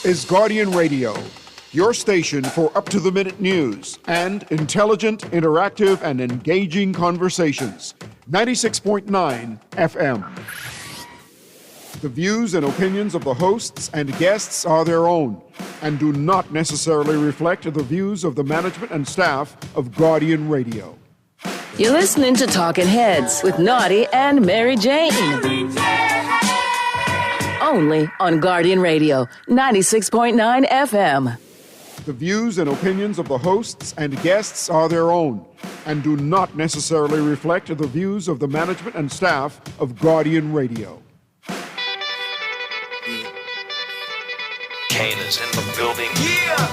is Guardian Radio, your station for up-to-the-minute news and intelligent, interactive, and engaging conversations. 96.9 FM. The views and opinions of the hosts and guests are their own and do not necessarily reflect the views of the management and staff of Guardian Radio. You're listening to Talking Heads with Naughty and Mary Jane. Only on Guardian Radio, 96.9 FM. The views and opinions of the hosts and guests are their own and do not necessarily reflect the views of the management and staff of Guardian Radio. Kane is in the building. Yeah!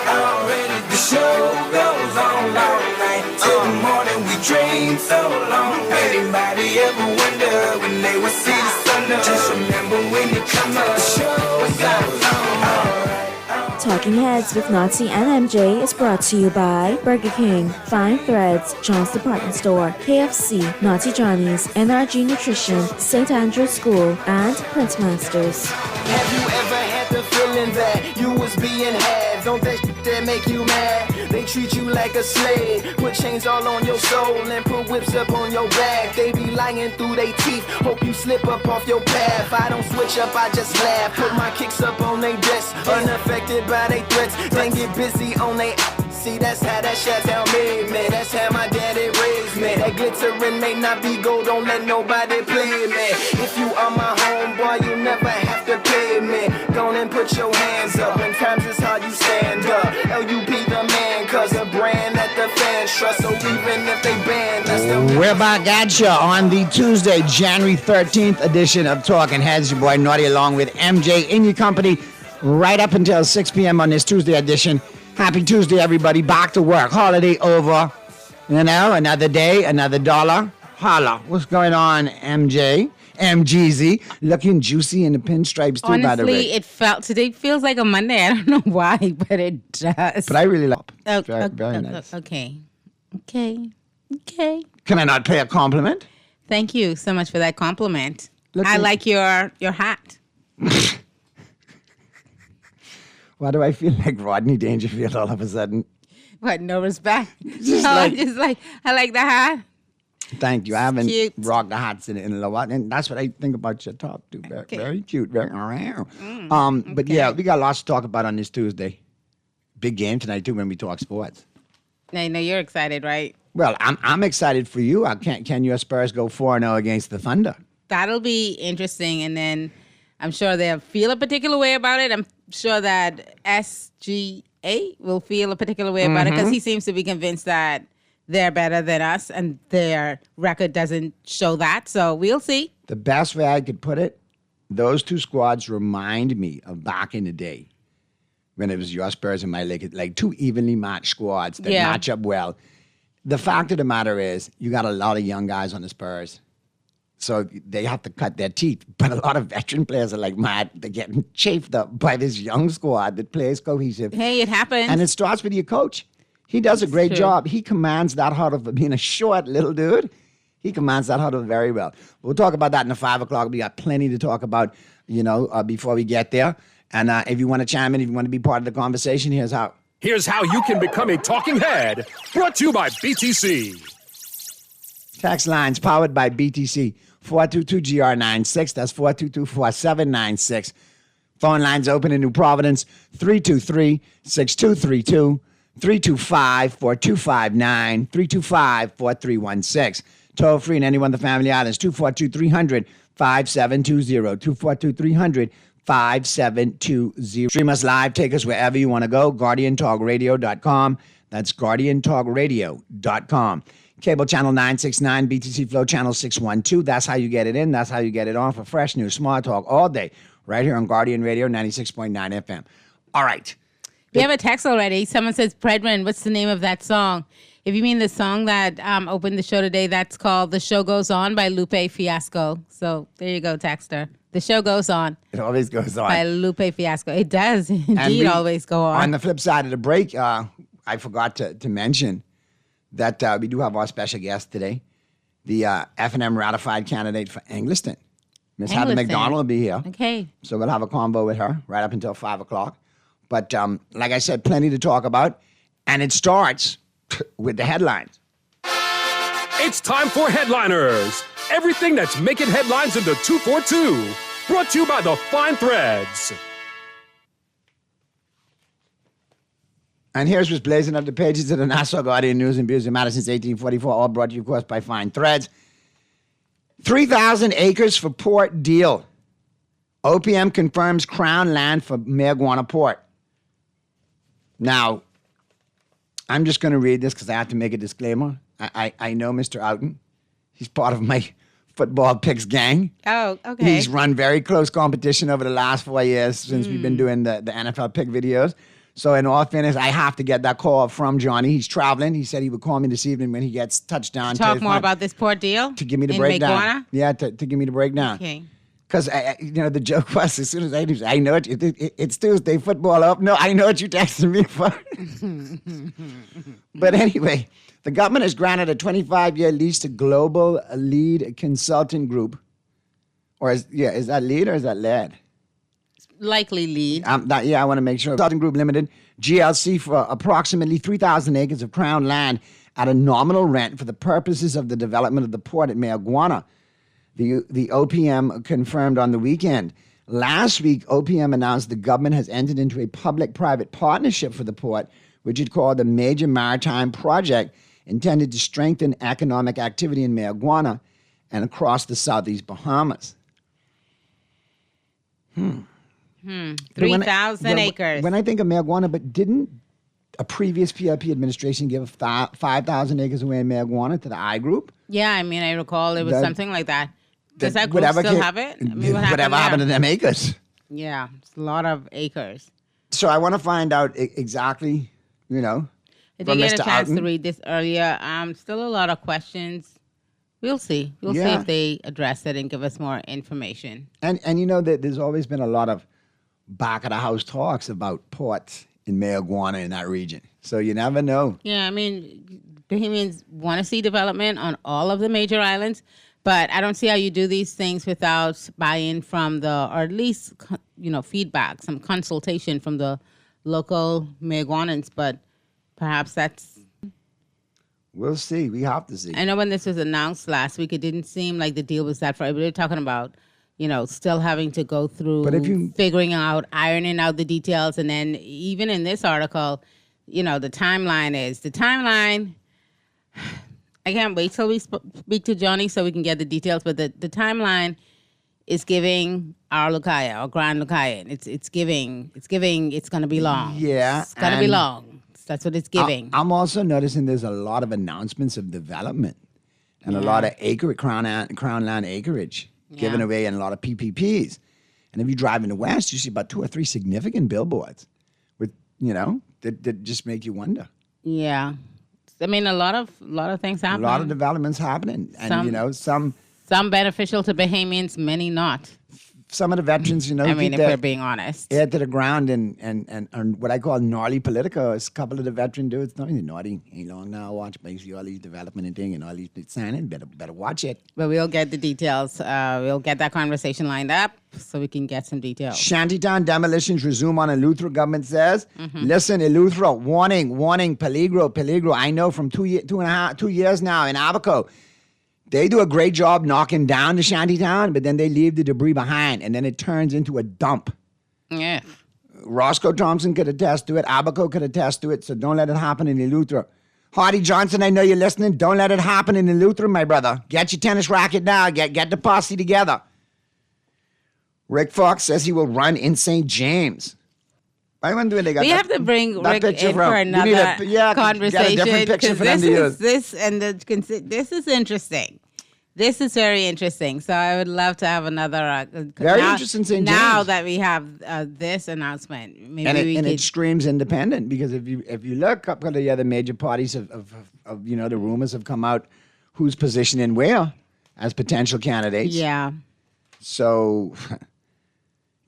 Already the show goes on all night. Till the morning we dream so long. Anybody ever wonder when they will see the sun up? Just remember when you come up, the show goes on. Talking Heads with Naughty and MJ is brought to you by Burger King, Fine Threads, John's Department Store, KFC, Naughty Johnny's, NRG Nutrition, St. Andrew's School, and Printmasters. Have you ever had the feeling that you was being had? Don't that shit that make you mad? They treat you like a slave, put chains all on your soul and put whips up on your back. They be lying through their teeth, hope you slip up off your path. I don't switch up, I just laugh, put my kicks up on they desk, unaffected by they threats, then get busy on they. See, that's how that Chateau made me. That's how my daddy raised me. That glittering may not be gold, don't let nobody play me. If you are my homeboy, you never have to pay me. Go and put your hands up. When times is hard, you stand up. LUP the man, cause a brand that the fans trust. So even if they ban us, we're back at you on the Tuesday, January 13th edition of Talking Heads. Your boy Naughty along with MJ in your company right up until 6 p.m. on this Tuesday edition. Happy Tuesday, everybody. Back to work. Holiday over. You know, another day, another dollar. Holla. What's going on, MJ? MGZ. Looking juicy in the pinstripes, too, honestly, by the way. It felt, today feels like a Monday. I don't know why, but it does. But I really love it. Oh, very nice. Okay. Can I not pay a compliment? Thank you so much for that compliment. Looking- I like your hat. Why do I feel like Rodney Dangerfield all of a sudden? What, no respect? like- I like the hat. Thank you. I haven't cute. rocked the hats in a little while. And that's what I think about your top, too. Very, Okay. very cute. Very, But yeah, we got lots to talk about on this Tuesday. Big game tonight, too, when we talk sports. I know you're excited, right? Well, I'm excited for you. Can your Spurs go 4-0 against the Thunder? That'll be interesting. And then I'm sure they'll feel a particular way about it. I'm sure that SGA will feel a particular way about it because he seems to be convinced that they're better than us and their record doesn't show that. So we'll see. The best way I could put it, those two squads remind me of back in the day when it was your Spurs and my Lakers, like two evenly matched squads that match up well. The fact of the matter is you got a lot of young guys on the Spurs. So they have to cut their teeth. But a lot of veteran players are like mad. They're getting chafed up by this young squad that plays cohesive. Hey, it happens. And it starts with your coach. He does a great job. He commands that huddle for being a short little dude. He commands that huddle very well. We'll talk about that in the 5 o'clock. We got plenty to talk about, before we get there. And if you want to chime in, if you want to be part of the conversation, here's how. Here's how you can become a talking head. Brought to you by BTC. Text lines powered by BTC. 422-GR96. That's 422-4796. Phone lines open in New Providence. 323-6232. 325-4259. 325-4316. Toll free in any one of the family islands. 242-300-5720. 242-300-5720. Stream us live. Take us wherever you want to go. GuardianTalkRadio.com. That's GuardianTalkRadio.com. Cable channel 969, BTC Flow channel 612. That's how you get it in. That's how you get it on for fresh news, smart talk all day, right here on Guardian Radio 96.9 FM. All right. We have a text already. Someone says, Predman, what's the name of that song? If you mean the song that opened the show today, that's called The Show Goes On by Lupe Fiasco. So there you go, texter. The Show Goes On. It always goes on. By Lupe Fiasco. It does indeed always go on. On the flip side of the break, I forgot to mention that we do have our special guest today, the F&M ratified candidate for Engliston, Miss Heather Listen. McDonald will be here. Okay. So we'll have a convo with her right up until 5 o'clock. But like I said, plenty to talk about. And it starts with the headlines. It's time for Headliners. Everything that's making headlines in the 242. Brought to you by the Fine Threads. And here's what's blazing up the pages of the Nassau Guardian News and Views in Madison since 1844, all brought to you, of course, by Fine Threads. 3,000 acres for port deal. OPM confirms Crown land for Mayaguana Port. Now, I'm just going to read this because I have to make a disclaimer. I know Mr. Outen. He's part of my football picks gang. Oh, okay. He's run very close competition over the last 4 years since we've been doing the NFL pick videos. So in all fairness, I have to get that call from Johnny. He's traveling. He said he would call me this evening when he gets touchdown. Talk more about this port deal? To give me the in breakdown. Mayaguana? Yeah, to give me the breakdown. Okay. Because, the joke was, as soon as I know it's Tuesday, football up. No, I know what you texted me for. But anyway, the government has granted a 25-year lease to Global Lead Consulting Group. Or is that lead or is that lead? Likely lead. I want to make sure. Consulting Group Limited, GLC, for approximately 3,000 acres of Crown land at a nominal rent for the purposes of the development of the port at Mayaguana. The OPM confirmed on the weekend. Last week, OPM announced the government has entered into a public-private partnership for the port, which it called the Major Maritime Project, intended to strengthen economic activity in Mayaguana and across the southeast Bahamas. 3,000 acres. When I think of Mayaguana, but didn't a previous PLP administration give 5,000 acres away in Mayaguana to the I Group? Yeah, I mean, I recall it was something like that. Does that group whatever still ca- have it? I mean, what whatever happened to there? them acres? Yeah, it's a lot of acres. So I want to find out exactly, I from did get Mr. a chance to Outen. read this earlier. Still a lot of questions. We'll see. We'll see Yeah. if they address it and give us more information. And that there's always been a lot of back of the house talks about ports in Mayaguana in that region. So you never know. Yeah, I mean, Bahamians want to see development on all of the major islands, but I don't see how you do these things without buy-in from or at least, feedback, some consultation from the local Mayaguanans, but perhaps that's... We'll see. We have to see. I know when this was announced last week, it didn't seem like the deal was that far. We were talking about, still having to go through figuring out, ironing out the details. And then even in this article, the timeline, I can't wait till we speak to Johnny so we can get the details. But the timeline is giving our Lucaya, our Grand Lucaya. It's giving it's going to be long. Yeah. It's going to be long. That's what it's giving. I'm also noticing there's a lot of announcements of development and a lot of Crown land acreage given away and a lot of PPPs. And if you drive in the West, you see about 2 or 3 significant billboards with, that just make you wonder. Yeah. I mean, a lot of things happen. A lot of developments happening. And, some beneficial to Bahamians, many not. Some of the veterans, I mean, if we're being honest. Ear to the ground and what I call gnarly politico is a couple of the veteran dudes. Not even naughty. Ain't long now. Watch, but you see all these development and thing and all these signing. Better watch it. But we'll get the details. We'll get that conversation lined up so we can get some details. Shantytown demolitions resume on Eleuthera, government says. Listen, Eleuthera, warning, Peligro. I know from 2 years now in Abaco. They do a great job knocking down the shantytown, but then they leave the debris behind, and then it turns into a dump. Yeah. Roscoe Thompson could attest to it. Abaco could attest to it, so don't let it happen in Eleuthera. Hardy Johnson, I know you're listening. Don't let it happen in Eleuthera, my brother. Get your tennis racket now. Get the posse together. Rick Fox says he will run in St. James. I wonder when they got We have to bring Rick in for another conversation. Get a different picture for them to use. This is interesting. This is very interesting. So I would love to have another. Very interesting St. James. Now that we have this announcement, maybe it screams independent because if you look, a couple of the other major parties of the rumors have come out who's positioning where as potential candidates. Yeah. So,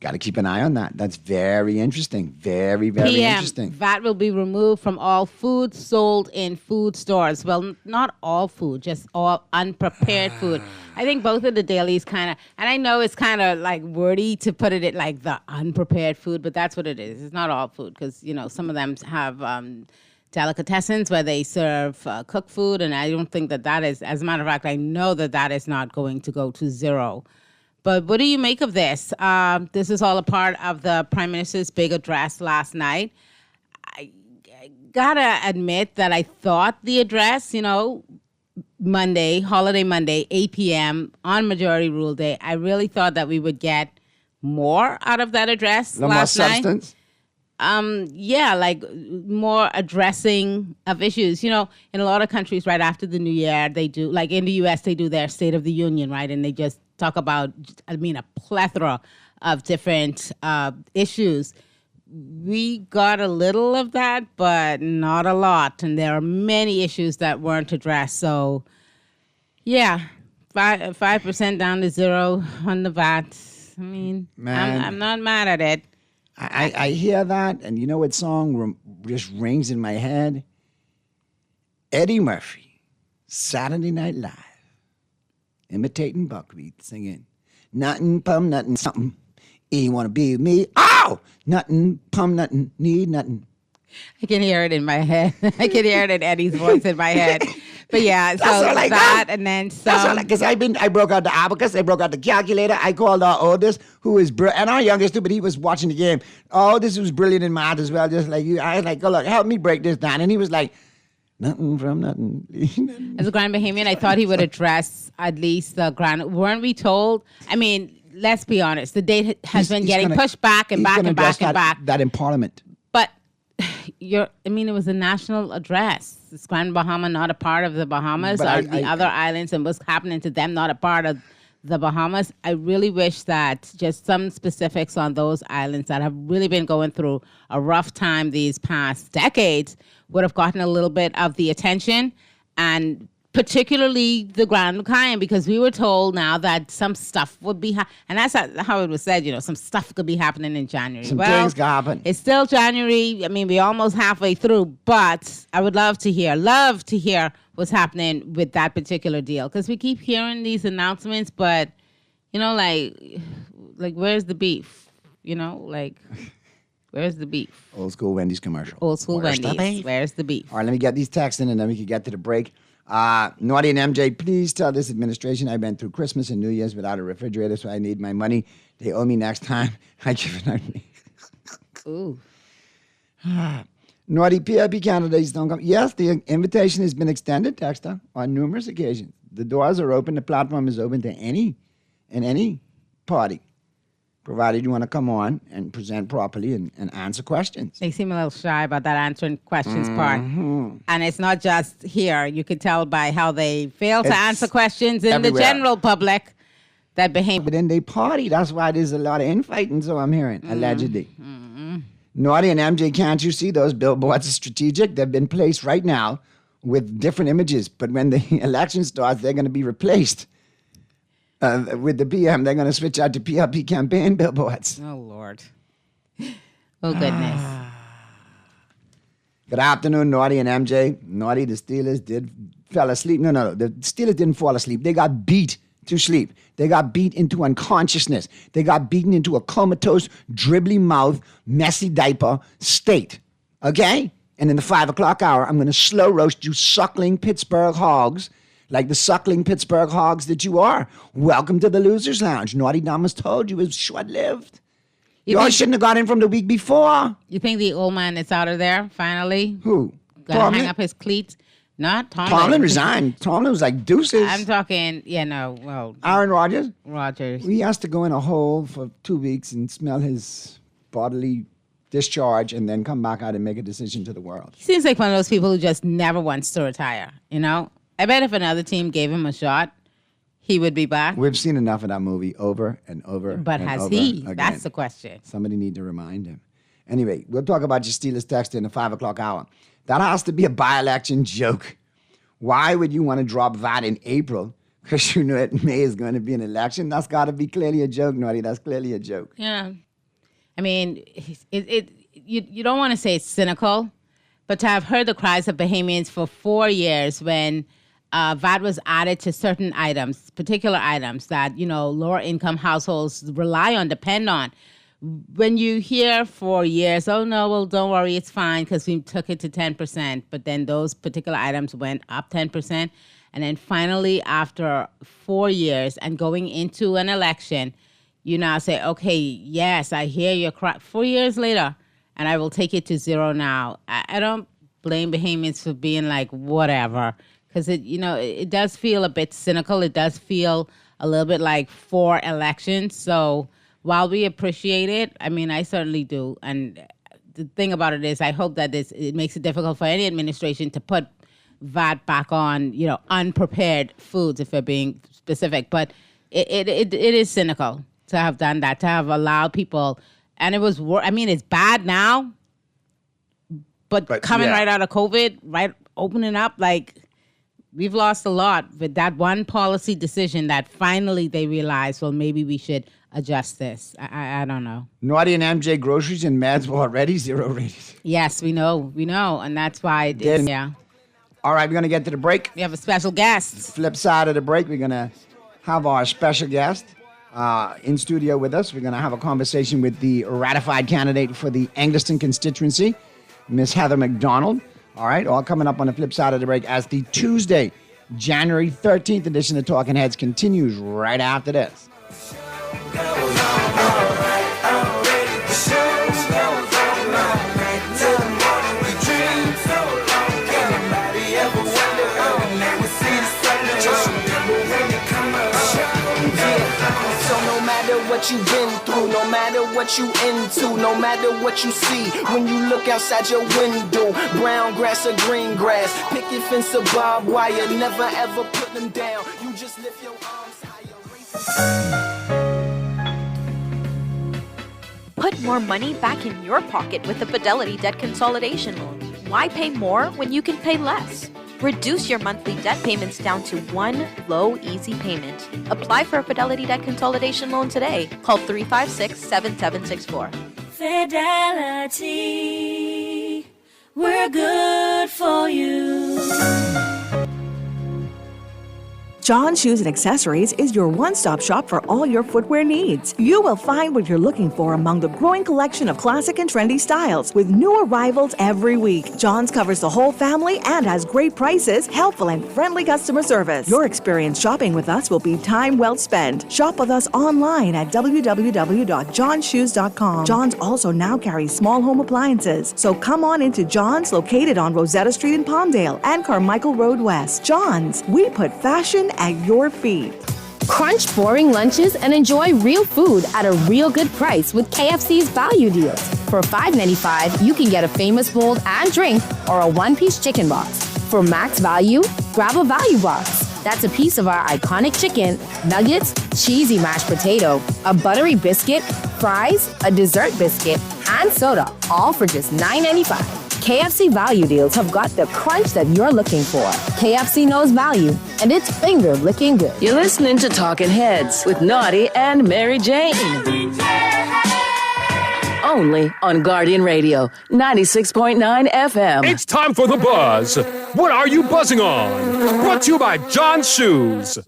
Got to keep an eye on that. That's very interesting. Very, very PM, interesting. VAT will be removed from all food sold in food stores. Well, not all food, just all unprepared food. I think both of the dailies kind of, and I know it's kind of like wordy to put it at like the unprepared food, but that's what it is. It's not all food because, you know, some of them have delicatessens where they serve cooked food, and I don't think that is, as a matter of fact, I know that is not going to go to zero. But what do you make of this? This is all a part of the Prime Minister's big address last night. I gotta admit that I thought the address, you know, Monday, holiday Monday, 8 p.m. on Majority Rule Day, I really thought that we would get more out of that address last night. More substance? Yeah, like more addressing of issues. You know, in a lot of countries, right after the New Year, they do, like in the U.S., they do their State of the Union, right? And they just talk about, a plethora of different issues. We got a little of that, but not a lot. And there are many issues that weren't addressed. So, yeah, 5% down to zero on the VAT. I mean, I'm not mad at it. I hear that, and you know what song just rings in my head? Eddie Murphy, Saturday Night Live, imitating buckwheat, singing, nothing, pum, nothing, something. You want to be with me? Oh! Nothing, pum, nothing, need nothing. I can hear it in my head. I can hear it in Eddie's voice in my head. But yeah, so I that got. and then That's all some. because I broke out the abacus, I broke out the calculator, I called our oldest, who is and our youngest too, but he was watching the game. Oh, this was brilliant in math as well, just like you. I was like, oh, look, help me break this down. And he was like, nothing from nothing. As a Grand Bahamian, I thought he would address at least the Grand. Weren't we told? I mean, let's be honest. The date has been getting pushed back and back and back and back. That in Parliament. But it was a national address. Is Grand Bahama not a part of the Bahamas? But Are the other islands and what's happening to them not a part of the Bahamas? I really wish that just some specifics on those islands that have really been going through a rough time these past decades would have gotten a little bit of the attention, and particularly the Grand Cayman, because we were told now that some stuff would be, and that's how it was said, you know, some stuff could be happening in January. Some things could happen. It's still January. I mean, we're almost halfway through, but I would love to hear what's happening with that particular deal, because we keep hearing these announcements, but, you know, like where's the beef? You know, like, where's the beef? Old school Wendy's commercial. Old school Wendy's. Where's the beef? All right, let me get these texts in, and then we can get to the break. Naughty and MJ, please tell this administration I've been through Christmas and New Year's without a refrigerator, so I need my money. They owe me next time. I give it out. Ooh. Naughty PIP candidates don't come. Yes, the invitation has been extended, Dexter, on numerous occasions. The doors are open. The platform is open to any party, provided you want to come on and present properly and answer questions. They seem a little shy about that answering questions part. And it's not just here. You can tell by how they fail to answer questions in everywhere. the general public that behave. But then they party. That's why there's a lot of infighting, so I'm hearing, allegedly. Naughty and MJ, can't you see those billboards are strategic? They've been placed right now with different images. But when the election starts, they're going to be replaced. With the PM, they're going to switch out to PLP campaign billboards. Oh, Lord. Oh, goodness. Good afternoon, Naughty and MJ. Naughty, the Steelers fell asleep. No. The Steelers didn't fall asleep. They got beat to sleep. They got beat into unconsciousness. They got beaten into a comatose, dribbly mouth, messy diaper state. Okay? And in the 5 o'clock hour, I'm going to slow roast you suckling Pittsburgh hogs, like the suckling Pittsburgh hogs that you are. Welcome to the Losers Lounge. Naughty Damas told you it was short-lived. You all shouldn't have got in from the week before. You think the old man is out of there, finally? Who? Gonna hang up his cleats? Not Tomlin. Tomlin resigned. Tomlin was like deuces. I'm talking, Aaron Rodgers? Rodgers. He has to go in a hole for 2 weeks and smell his bodily discharge and then come back out and make a decision to the world. He seems like one of those people who just never wants to retire, you know? I bet if another team gave him a shot, he would be back. We've seen enough of that movie over and over. But and has over he? Again. That's the question. Somebody need to remind him. Anyway, we'll talk about your Steelers text in the 5 o'clock hour. That has to be a by-election joke. Why would you want to drop VAT in April? Because you know May is going to be an election? That's got to be clearly a joke, Naughty. That's clearly a joke. Yeah. I mean, you don't want to say it's cynical, but to have heard the cries of Bahamians for 4 years when VAT was added to certain items, particular items that, lower income households rely on, depend on. When you hear for years, oh no, well, don't worry, it's fine because we took it to 10%, but then those particular items went up 10%. And then finally, after 4 years and going into an election, you now say, okay, yes, I hear your cry. 4 years later, and I will take it to zero now. I don't blame Bahamians for being like, whatever, because it does feel a bit cynical. It does feel a little bit like for elections. So while we appreciate it, I mean, I certainly do. And the thing about it is I hope that it makes it difficult for any administration to put VAT back on, unprepared foods, if we're being specific. But it is cynical to have done that, to have allowed people. And it was, it's bad now, but coming right out of COVID, right, opening up, like, we've lost a lot with that one policy decision that finally they realized, well, maybe we should adjust this. I don't know. Naughty and MJ groceries and meds were already zero rated. Yes, we know. And that's why, All right, we're going to get to the break. We have a special guest. Flip side of the break, we're going to have our special guest in studio with us. We're going to have a conversation with the ratified candidate for the Eglinton constituency, Miss Heather McDonald. All right, all coming up on the flip side of the break as the Tuesday, January 13th edition of Talking Heads continues right after this. What you've been through, no matter what you into, no matter what you see, when you look outside your window, brown grass or green grass, picket fence or barbed wire, never ever put them down, you just lift your arms higher. Put more money back in your pocket with the Fidelity Debt Consolidation Loan. Why pay more when you can pay less? Reduce your monthly debt payments down to one low, easy payment. Apply for a Fidelity Debt Consolidation Loan today. Call 356-7764. Fidelity, we're good for you. John Shoes and Accessories is your one-stop shop for all your footwear needs. You will find what you're looking for among the growing collection of classic and trendy styles with new arrivals every week. John's covers the whole family and has great prices, helpful and friendly customer service. Your experience shopping with us will be time well spent. Shop with us online at www.johnshoes.com. John's also now carries small home appliances. So come on into John's, located on Rosetta Street in Palmdale and Carmichael Road West. John's, we put fashion at your feet. Crunch boring lunches and enjoy real food at a real good price with KFC's value deals. For $5.95, you can get a famous bowl and drink or a one-piece chicken box. For max value, grab a value box. That's a piece of our iconic chicken, nuggets, cheesy mashed potato, a buttery biscuit, fries, a dessert biscuit, and soda, all for just $9.95. KFC value deals have got the crunch that you're looking for. KFC knows value, and it's finger-licking good. You're listening to Talking Heads with Naughty and Mary Jane. Only on Guardian Radio, 96.9 FM. It's time for The Buzz. What are you buzzing on? Brought to you by John Shoes.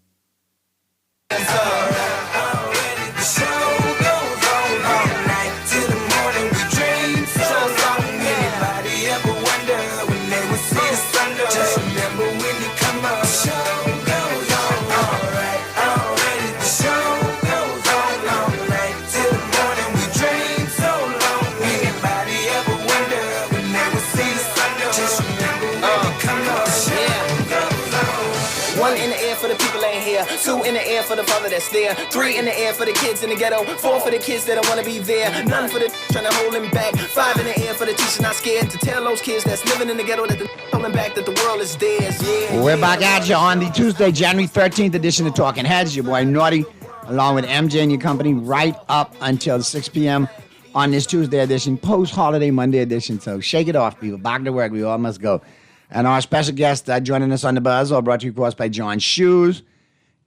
Two in the air for the father that's there. 3 in the air for the kids in the ghetto. 4 for the kids that don't want to be there. None for the trying to hold him back. 5 in the air for the teacher not scared to tell those kids that's living in the ghetto that the holding back, that the world is theirs. Yeah. We're back at you on the Tuesday, January 13th edition of Talking Heads. Your boy Naughty, along with MJ and your company, right up until 6 p.m. on this Tuesday edition, post-holiday Monday edition. So shake it off, people. Back to work. We all must go. And our special guest joining us on the Buzz, all brought to you, of course, by John Shoes.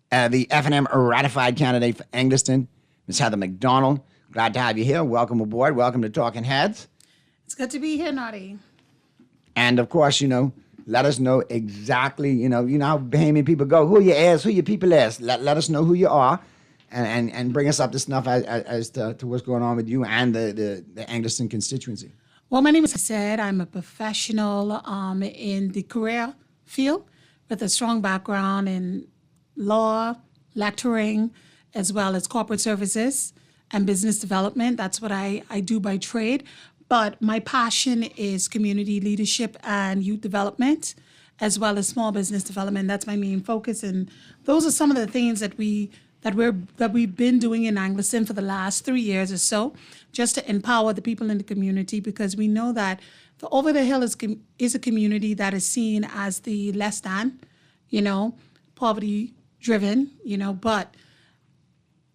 The F&M ratified candidate for Eglinton, Ms. Heather McDonald. Glad to have you here. Welcome aboard. Welcome to Talking Heads. It's good to be here, Naughty. And of course, let us know exactly, you know how Bahamian people go. Who you is, who your people is. Let us know who you are and bring us up to snuff as to what's going on with you and the Angliston constituency. Well, my name is said. I'm a professional in the career field with a strong background in law, lecturing, as well as corporate services and business development. That's what I do by trade. But my passion is community leadership and youth development, as well as small business development. That's my main focus. And those are some of the things that we've been doing in Angliston for the last 3 years or so, just to empower the people in the community, because we know that the Over the Hill is a community that is seen as the less than, poverty driven, but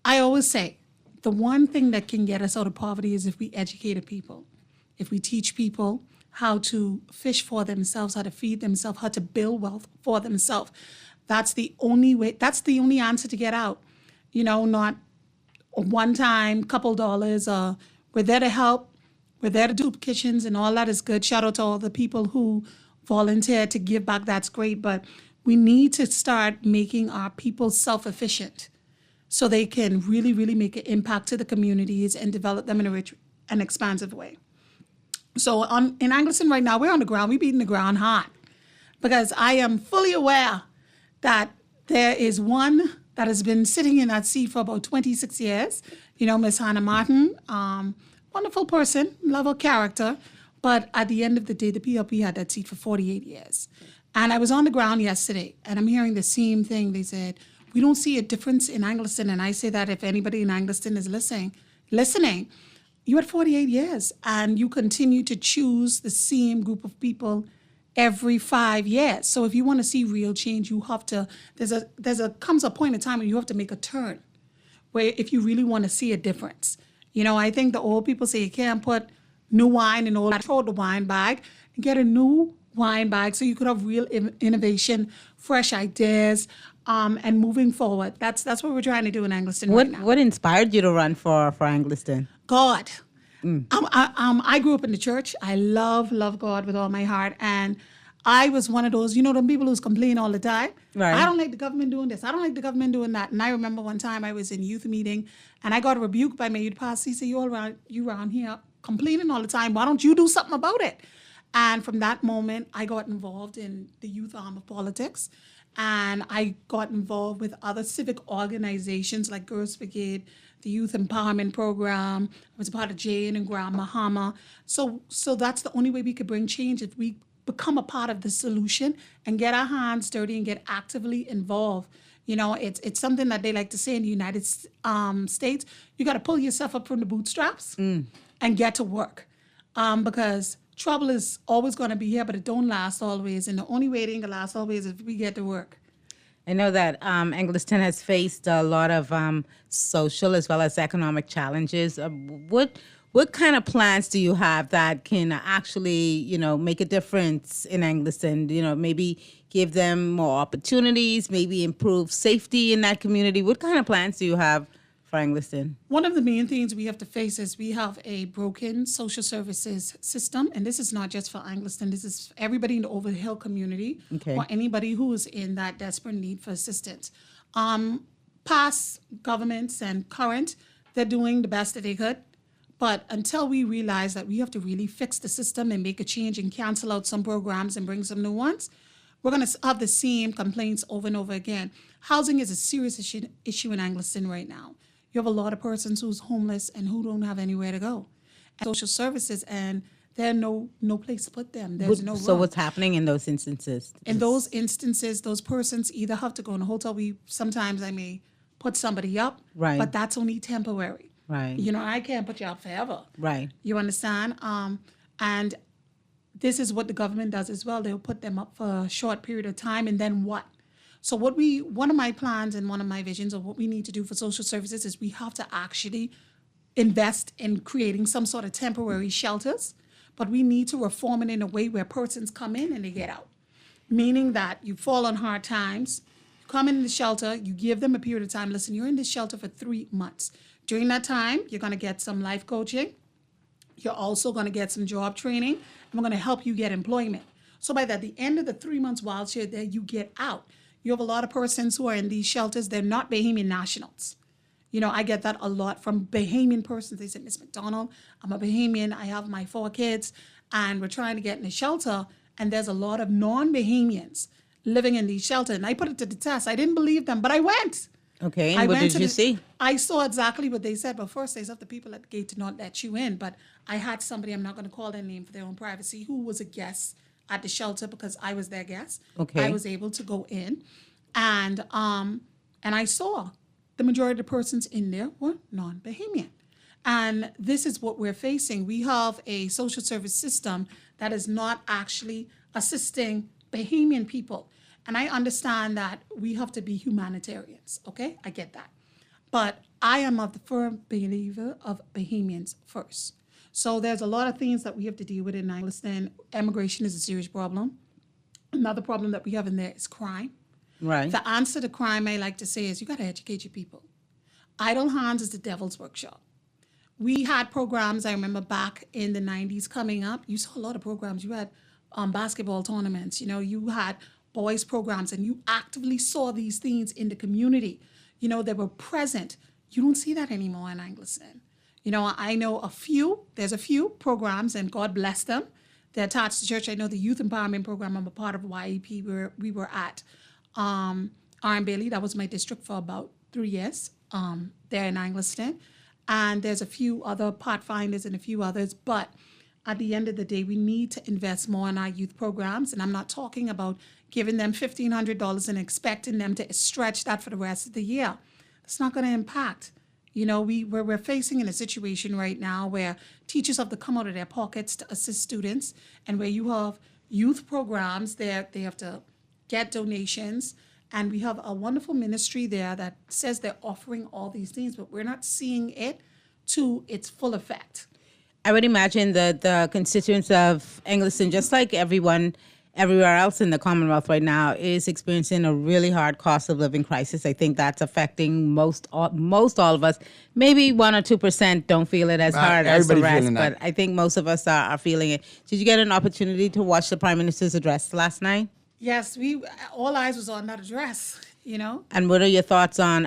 I always say the one thing that can get us out of poverty is if we educate the people, if we teach people how to fish for themselves, how to feed themselves, how to build wealth for themselves. That's the only way, that's the only answer to get out. Not a one-time couple dollars. We're there to help. We're there to do kitchens and all that is good. Shout out to all the people who volunteer to give back. That's great. But we need to start making our people self-efficient so they can really, really make an impact to the communities and develop them in a rich and expansive way. So in Angliston right now, we're on the ground. We're beating the ground hot because I am fully aware that there is one that has been sitting in that seat for about 26 years. Miss Hannah Martin, wonderful person, love her character. But at the end of the day, the PLP had that seat for 48 years. And I was on the ground yesterday, and I'm hearing the same thing. They said, we don't see a difference in Angliston. And I say that if anybody in Angliston is listening, you had 48 years, and you continue to choose the same group of people every 5 years. So if you want to see real change, you have to, comes a point in time when you have to make a turn, where if you really want to see a difference. I think the old people say you can't put new wine in old, throw the wine bag and get a new wine bag so you could have real innovation, fresh ideas, and moving forward. That's what we're trying to do in Angliston right now. What inspired you to run for Angliston? God. I grew up in the church. I love God with all my heart. And I was one of those, them people who's complain all the time. Right. I don't like the government doing this. I don't like the government doing that. And I remember one time I was in youth meeting and I got rebuked by my youth pastor. He said, you around here complaining all the time. Why don't you do something about it? And from that moment, I got involved in the youth arm of politics. And I got involved with other civic organizations like Girls Brigade, the Youth Empowerment Program. I was a part of Jane and Grand Mahama. So that's the only way we could bring change, if we become a part of the solution and get our hands dirty and get actively involved. It's something that they like to say in the United States. You got to pull yourself up from the bootstraps and get to work, because trouble is always going to be here, but it don't last always. And the only way it ain't going to last always is if we get to work. I know that Angliston has faced a lot of social as well as economic challenges. What kind of plans do you have that can actually, make a difference in Angliston? Maybe give them more opportunities, maybe improve safety in that community. What kind of plans do you have for Angliston? One of the main things we have to face is we have a broken social services system, and this is not just for Angliston. This is for everybody in the Over the Hill community, or anybody who is in that desperate need for assistance. Past governments and current, they're doing the best that they could. But until we realize that we have to really fix the system and make a change and cancel out some programs and bring some new ones, we're going to have the same complaints over and over again. Housing is a serious issue in Angliston right now. You have a lot of persons who's homeless and who don't have anywhere to go. And social services, and there's no place to put them. There's no room. So what's happening in those instances? In those instances, those persons either have to go in a hotel. Sometimes I may put somebody up, right, but that's only temporary. Right. I can't put you up forever. Right. You understand? And this is what the government does as well. They'll put them up for a short period of time, and then what? So one of my plans and one of my visions of what we need to do for social services is we have to actually invest in creating some sort of temporary shelters, but we need to reform it in a way where persons come in and they get out. Meaning that you fall on hard times, you come in the shelter, you give them a period of time. Listen, you're in this shelter for 3 months. During that time, you're going to get some life coaching. You're also going to get some job training, and we're going to help you get employment. So by the end of the 3 months whilst you're there, you get out. You have a lot of persons who are in these shelters. They're not Bahamian nationals. I get that a lot from Bahamian persons. They say, Miss McDonald, I'm a Bahamian. I have my 4 kids, and we're trying to get in a shelter. And there's a lot of non-Bahamians living in these shelters. And I put it to the test. I didn't believe them, but I went. Okay, and what did you see? I saw exactly what they said, but first they said the people at the gate did not let you in. But I had somebody, I'm not going to call their name for their own privacy, who was a guest at the shelter because I was their guest. Okay. I was able to go in, and I saw the majority of the persons in there were non-Bahamian. And this is what we're facing. We have a social service system that is not actually assisting Bahamian people. And I understand that we have to be humanitarians, okay? I get that. But I am of the firm believer of Bahamians first. So there's a lot of things that we have to deal with in Angleton. Immigration is a serious problem. Another problem that we have in there is crime. Right. The answer to crime, I like to say, is you got to educate your people. Idle hands is the devil's workshop. We had programs, I remember back in the 90s coming up. You saw a lot of programs. You had basketball tournaments. You had boys programs, and you actively saw these things in the community. They were present. You don't see that anymore in Angleton. I know there's a few programs, and God bless them. They're attached to church. I know the youth empowerment program. I'm a part of YEP where we were at R.M. Bailey. That was my district for about 3 years there in Angleton. And there's a few other Pathfinders and a few others. But at the end of the day, we need to invest more in our youth programs. And I'm not talking about giving them $1,500 and expecting them to stretch that for the rest of the year. That's not going to impact. We're facing in a situation right now where teachers have to come out of their pockets to assist students, and where you have youth programs, they have to get donations, and we have a wonderful ministry there that says they're offering all these things, but we're not seeing it to its full effect. I would imagine that the constituents of Angleton, just like everyone everywhere else in the Commonwealth right now, is experiencing a really hard cost of living crisis. I think that's affecting most all of us. Maybe 1 or 2% don't feel it as hard as the rest, but I think most of us are feeling it. Did you get an opportunity to watch the Prime Minister's address last night? Yes, all eyes was on that address, And what are your thoughts on,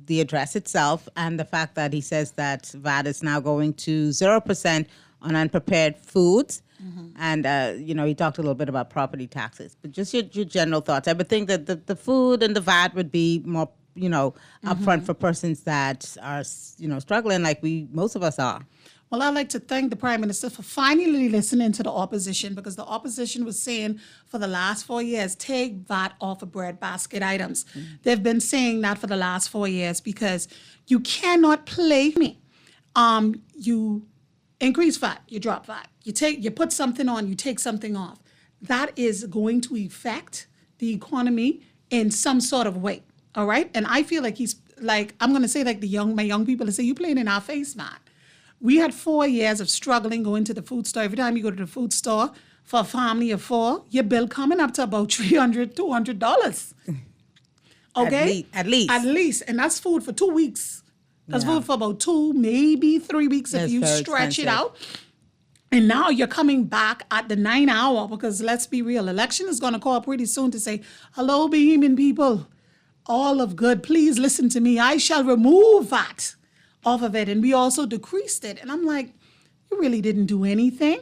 the address itself and the fact that he says that VAT is now going to 0% on unprepared foods? Mm-hmm. And, he talked a little bit about property taxes. But just your general thoughts. I would think that the food and the VAT would be more, upfront for persons that are, struggling like most of us are. Well, I'd like to thank the Prime Minister for finally listening to the opposition, because the opposition was saying for the last 4 years, take VAT off of bread basket items. Mm-hmm. They've been saying that for the last 4 years because you cannot play me. You increase VAT, you drop VAT. You put something on, you take something off. That is going to affect the economy in some sort of way, all right? And I feel like he's like, I'm going to say like my young people to say, you playing in our face, man. We had 4 years of struggling going to the food store. Every time you go to the food store for a family of 4, your bill coming up to about $300, $200. Okay? At least. And that's food for 2 weeks. That's food for about 2, maybe 3 weeks if you stretch it out. And now you're coming back at the 9 hour, because let's be real, election is going to call pretty soon to say, hello, Bahamian people, all of good, please listen to me. I shall remove that off of it. And we also decreased it. And I'm like, you really didn't do anything.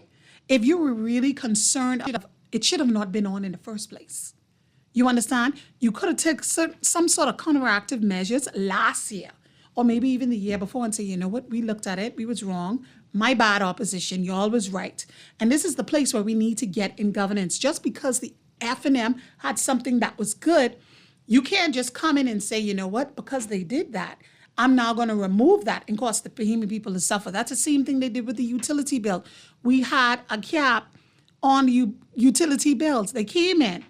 If you were really concerned, it should have not been on in the first place. You understand? You could have taken some sort of counteractive measures last year, or maybe even the year before, and say, you know what, we looked at it, we was wrong. My bad, opposition, y'all was right. And this is the place where we need to get in governance. Just because the F&M had something that was good, you can't just come in and say, you know what, because they did that, I'm now going to remove that and cause the Bahamian people to suffer. That's the same thing they did with the utility bill. We had a cap on utility bills. They came in,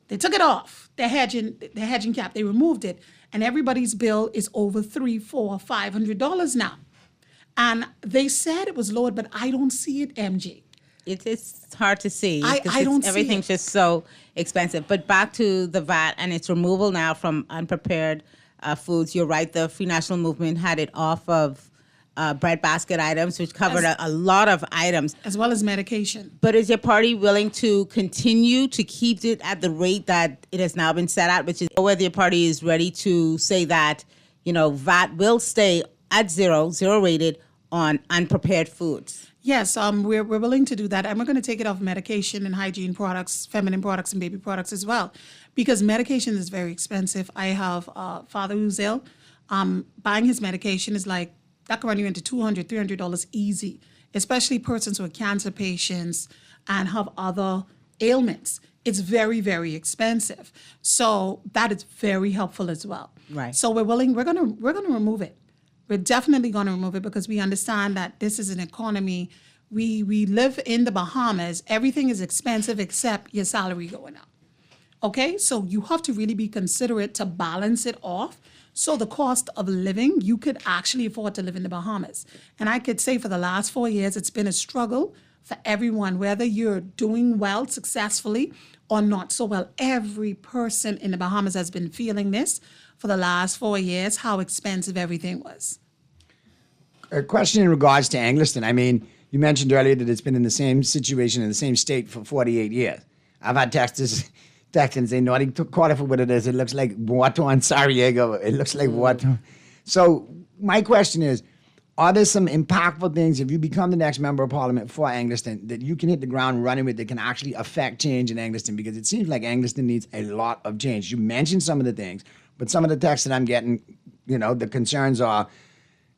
they took it off, the hedging cap, they removed it, and everybody's bill is over $300, $400, $500 now. And they said it was lowered, but I don't see it, MJ. It's hard to see. I don't see it. Everything's just so expensive. But back to the VAT and its removal now from unprepared foods. You're right, the Free National Movement had it off of breadbasket items, which covered a lot of items. As well as medication. But is your party willing to continue to keep it at the rate that it has now been set at, which is whether your party is ready to say that, VAT will stay at zero rated on unprepared foods? Yes, we're willing to do that. And we're going to take it off medication and hygiene products, feminine products and baby products as well. Because medication is very expensive. I have a father who's ill. Buying his medication is like, that can run you into $200, $300 easy, especially persons who are cancer patients and have other ailments. It's very, very expensive. So that is very helpful as well. Right. So we're gonna remove it. We're definitely gonna remove it because we understand that this is an economy. We live in the Bahamas. Everything is expensive except your salary going up. Okay, so you have to really be considerate to balance it off. So the cost of living, you could actually afford to live in the Bahamas. And I could say for the last 4 years, it's been a struggle for everyone, whether you're doing well successfully or not so well. Every person in the Bahamas has been feeling this for the last 4 years, how expensive everything was. A question in regards to Angliston. I mean, you mentioned earlier that it's been in the same situation, in the same state for 48 years. I've had texters and say, "No, call it for what it is. It looks like water on Sarajevo. It looks like water." So my question is, are there some impactful things, if you become the next member of parliament for Angliston, that you can hit the ground running with that can actually affect change in Angliston? Because it seems like Angliston needs a lot of change. You mentioned some of the things, but some of the texts that I'm getting, the concerns are,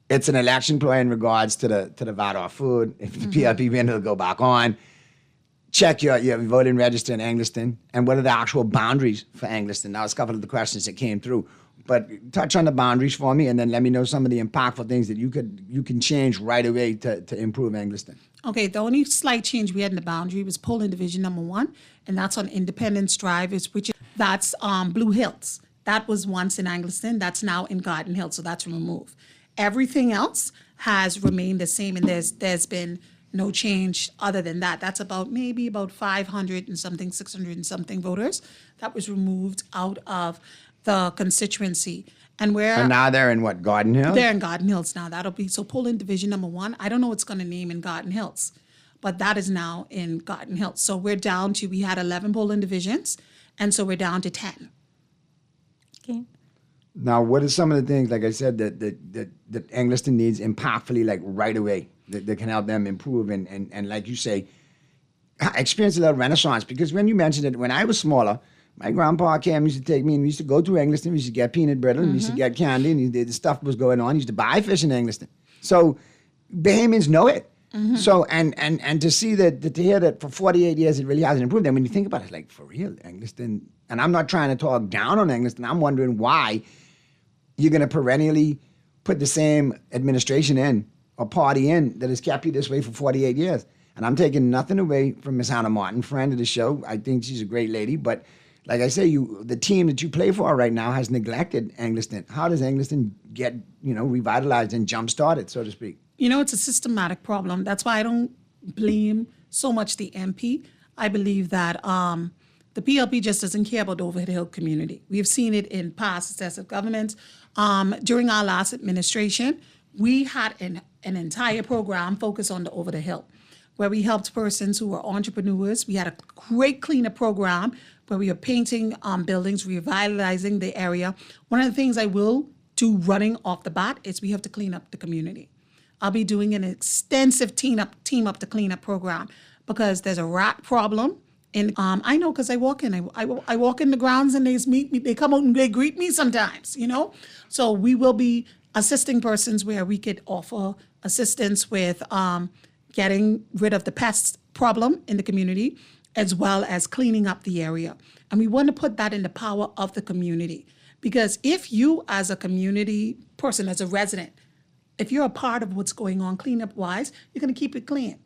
it's an election ploy in regards to the VAT off food. If the PLP win, it'll go back on. Check your voting register in Angliston, and what are the actual boundaries for Angliston? That was a couple of the questions that came through. But touch on the boundaries for me, and then let me know some of the impactful things that you can change right away to improve Angliston. Okay, the only slight change we had in the boundary was polling division number 1, and that's on Independence Drive, that's Blue Hills. That was once in Angliston, that's now in Garden Hills, so that's removed. Everything else has remained the same, and there's been no change other than that. That's about 500 and something, 600 and something voters that was removed out of the constituency. And now they're in what, Garden Hills? They're in Garden Hills now. That'll be, so polling division number 1, I don't know what's going to name in Garden Hills, but that is now in Garden Hills. So we had 11 polling divisions, and so we're down to 10. Okay. Now, what are some of the things, like I said, that Angliston needs impactfully, like right away, that can help them improve and like you say, experience a little renaissance? Because when you mentioned it, when I was smaller, my grandpa Cam used to take me, and we used to go to Angliston. We used to get peanut brittle, and we used to get candy, and the stuff was going on. He used to buy fish in Angliston. So Bahamians know it. So and to see that, to hear that for 48 years it really hasn't improved. And when you think about it, like, for real, Angliston, and I'm not trying to talk down on Angliston, I'm wondering why you're going to perennially put the same administration in or party in that has kept you this way for 48 years. And I'm taking nothing away from Miss Hannah Martin, friend of the show. I think she's a great lady. But like I say, the team that you play for right now has neglected Angliston. How does Angliston get, revitalized and jump-started, so to speak? It's a systematic problem. That's why I don't blame so much the MP. I believe that the PLP just doesn't care about the Over the Hill community. We've seen it in past successive governments. During our last administration, we had an entire program focused on the Over the Hill, where we helped persons who were entrepreneurs. We had a great cleanup program where we were painting buildings, revitalizing the area. One of the things I will do running off the bat is we have to clean up the community. I'll be doing an extensive team up to clean up program because there's a rat problem. And I know because I walk in. I walk in the grounds and they meet me. They come out and they greet me sometimes, So we will be assisting persons where we could offer assistance with getting rid of the pest problem in the community, as well as cleaning up the area. And we want to put that in the power of the community. Because if you, as a community person, as a resident, if you're a part of what's going on cleanup-wise, you're going to keep it clean.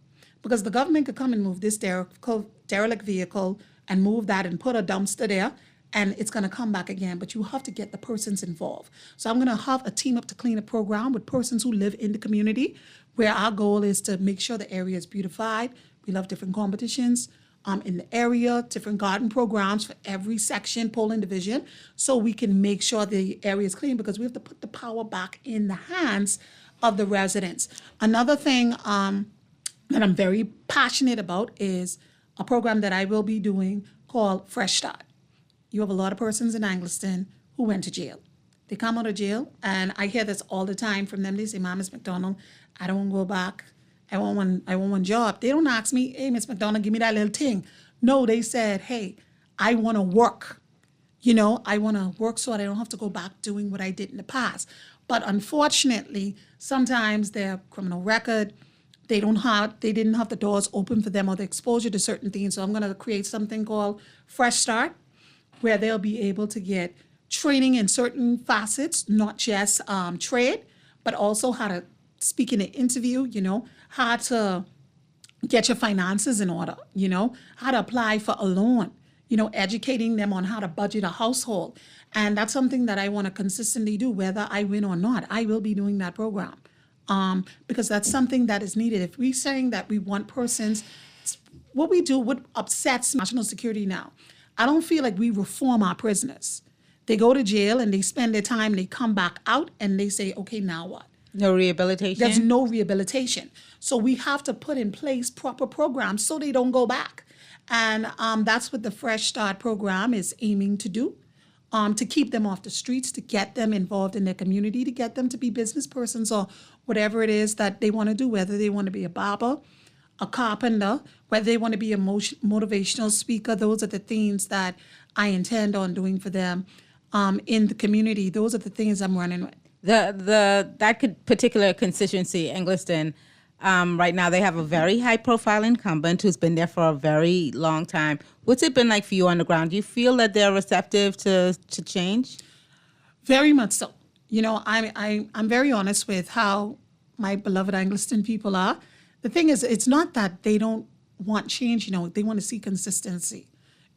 Because the government could come and move this derelict vehicle and move that and put a dumpster there, and it's going to come back again. But you have to get the persons involved. So I'm going to have a team up to clean up program with persons who live in the community, where our goal is to make sure the area is beautified. We love different competitions. in the area, different garden programs for every section, polling division, so we can make sure the area is clean, because we have to put the power back in the hands of the residents. Another thing that I'm very passionate about is a program that I will be doing called Fresh Start. You have a lot of persons in Angleton who went to jail. They come out of jail, and I hear this all the time from them. They say, "Mom, Miss McDonald, I don't want to go back. I want one job." They don't ask me, "Hey, Miss McDonald, give me that little thing." No, they said, "Hey, I want to work. I want to work so that I don't have to go back doing what I did in the past." But unfortunately, sometimes their criminal record, they didn't have the doors open for them, or the exposure to certain things. So I'm going to create something called Fresh Start, where they'll be able to get training in certain facets, not just trade, but also how to speak in an interview, how to get your finances in order, how to apply for a loan, educating them on how to budget a household. And that's something that I want to consistently do, whether I win or not. I will be doing that program because that's something that is needed. If we're saying that we want persons, what we do, what upsets national security now, I don't feel like we reform our prisoners. They go to jail and they spend their time, they come back out and they say, okay, now what? No rehabilitation? There's no rehabilitation. So we have to put in place proper programs so they don't go back. And that's what the Fresh Start program is aiming to do, to keep them off the streets, to get them involved in their community, to get them to be business persons or whatever it is that they want to do, whether they want to be a barber, a carpenter, whether they want to be a motivational speaker. Those are the things that I intend on doing for them in the community. Those are the things I'm running with. Particular constituency, Angleton, right now they have a very high-profile incumbent who's been there for a very long time. What's it been like for you on the ground? Do you feel that they're receptive to change? Very much so. I'm very honest with how my beloved Angleton people are. The thing is, it's not that they don't want change. They want to see consistency.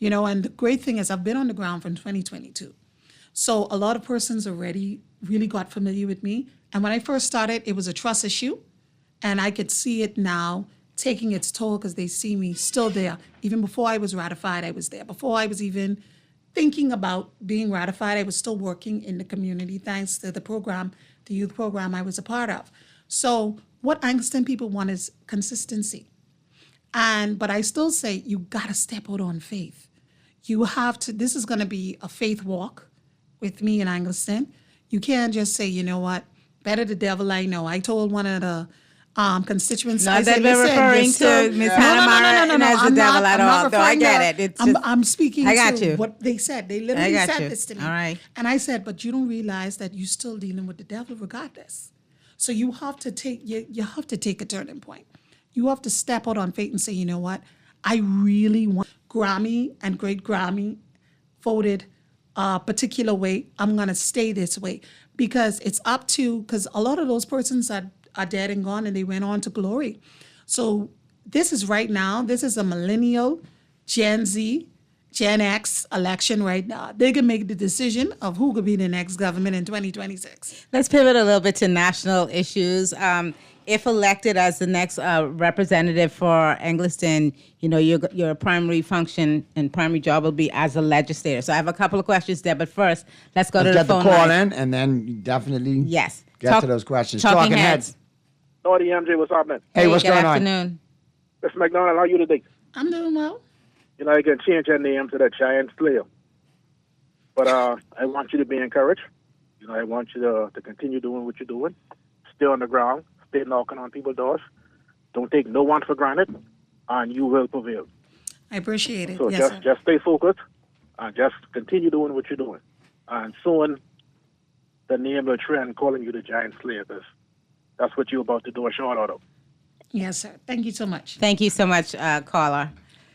And the great thing is, I've been on the ground from 2022. So a lot of persons already really got familiar with me. And when I first started, it was a trust issue. And I could see it now taking its toll because they see me still there. Even before I was ratified, I was there. Before I was even thinking about being ratified, I was still working in the community thanks to the program, the youth program I was a part of. So what Angleton people want is consistency. But I still say you got to step out on faith. You have to, this is going to be a faith walk with me in Angleton. You can't just say, better the devil I know. I told one of the constituents. Not that we're referring to Ms. Hannah Martin as the devil at all. No, I get it. I'm speaking to what they said. They literally said this to me. All right. And I said, but you don't realize that you're still dealing with the devil regardless. So you have to take a turning point. You have to step out on faith and say, you know what? I really want Grammy and great Grammy voted a particular way. I'm going to stay this way because it's up to, because a lot of those persons are dead and gone and they went on to glory. So this is right now, this is a millennial, Gen Z, Gen X election right now. They can make the decision of who could be the next government in 2026. Let's pivot a little bit to national issues. If elected as the next representative for Angleton, your primary function and primary job will be as a legislator. So I have a couple of questions there, but first, let's go to the phone line. Get the call in, and then definitely get to those questions. Talking heads. Naughty MJ, what's up, man? Hey, what's going on? Good afternoon. Mr. McDonald, how are you today? I'm doing well. You can change your name to the Giant Slayer. But I want you to be encouraged. I want you to continue doing what you're doing. Stay on the ground. Stay knocking on people's doors. Don't take no one for granted, and you will prevail. I appreciate it. So yes, just stay focused and just continue doing what you're doing. And soon, the name will trend calling you the Giant Slayer because that's what you're about to do a short order. Yes, sir. Thank you so much. Thank you so much, caller.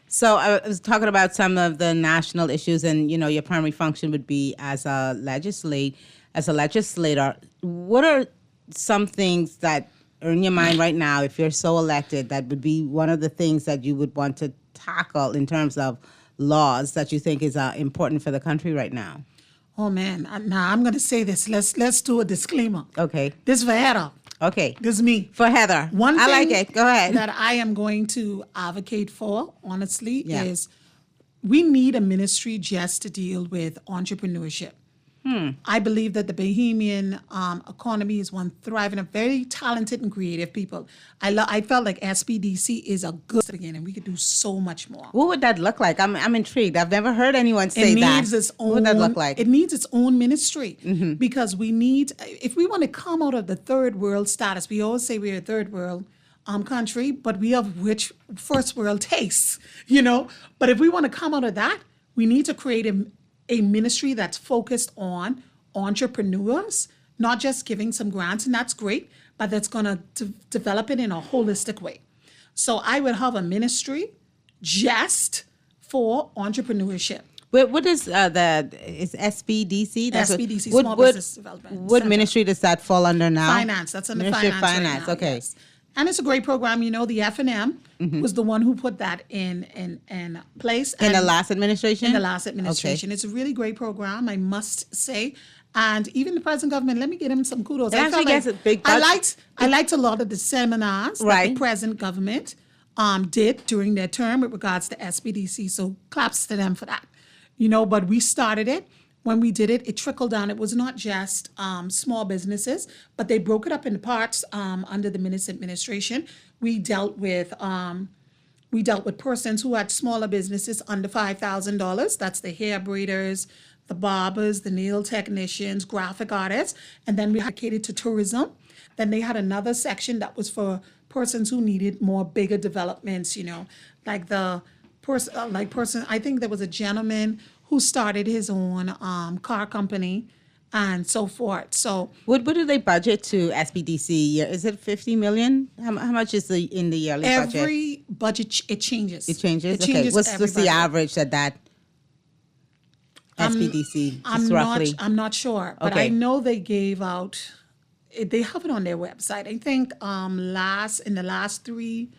So I was talking about some of the national issues, and your primary function would be as a legislator. What are some things that are in your mind right now, if you're so elected, that would be one of the things that you would want to tackle in terms of laws that you think is important for the country right now? Oh man! Now I'm going to say this. Let's do a disclaimer. Okay. This Vieira, Okay. This is me. For Heather. One thing I like it. Go ahead. that I am going to advocate for, honestly, Yeah. is we need a ministry just to deal with entrepreneurship. I believe that the Bahamian economy is one thriving of very talented and creative people. I felt like SBDC is a good again, and we could do so much more. What would that look like? I'm intrigued. I've never heard anyone say It that. needs its own. What would that look like? It needs its own ministry because we need. If we want to come out of the third world status, we always say we're a third world country, but we have rich first world tastes, But if we want to come out of that, we need to create a ministry that's focused on entrepreneurs, not just giving some grants, and that's great, but that's going to develop it in a holistic way. So I would have a ministry just for entrepreneurship. What is is SBDC? SBDC, Small Business Development What Center. ministry does that fall under now? Finance. That's under Ministry of finance. Right now, okay. yes. And it's a great program. The F&M was the one who put that in place. In the And last administration? In the last administration. It's a really great program, I must say. And even the present government, let me give him some kudos. It actually gets a big budget. I liked a lot of the seminars that Right. the present government did during their term with regards to SBDC. So claps to them for that. But we started it. When we did it, it trickled down. It was not just small businesses, but they broke it up into parts under the Minister administration. We dealt with persons who had smaller businesses under $5,000. That's the hair braiders, the barbers, the nail technicians, graphic artists, and then we allocated to tourism. Then they had another section that was for persons who needed more bigger developments. Like the person. I think there was a gentleman who started his own car company and so forth. So what do they budget to SBDC? Is it $50 million? How much is in the yearly budget? every budget, it changes. It changes? It Okay. changes What's every the budget. average that SBDC? Just roughly. I'm not sure, but Okay. I know they gave out. They have it on their website. I think in the last three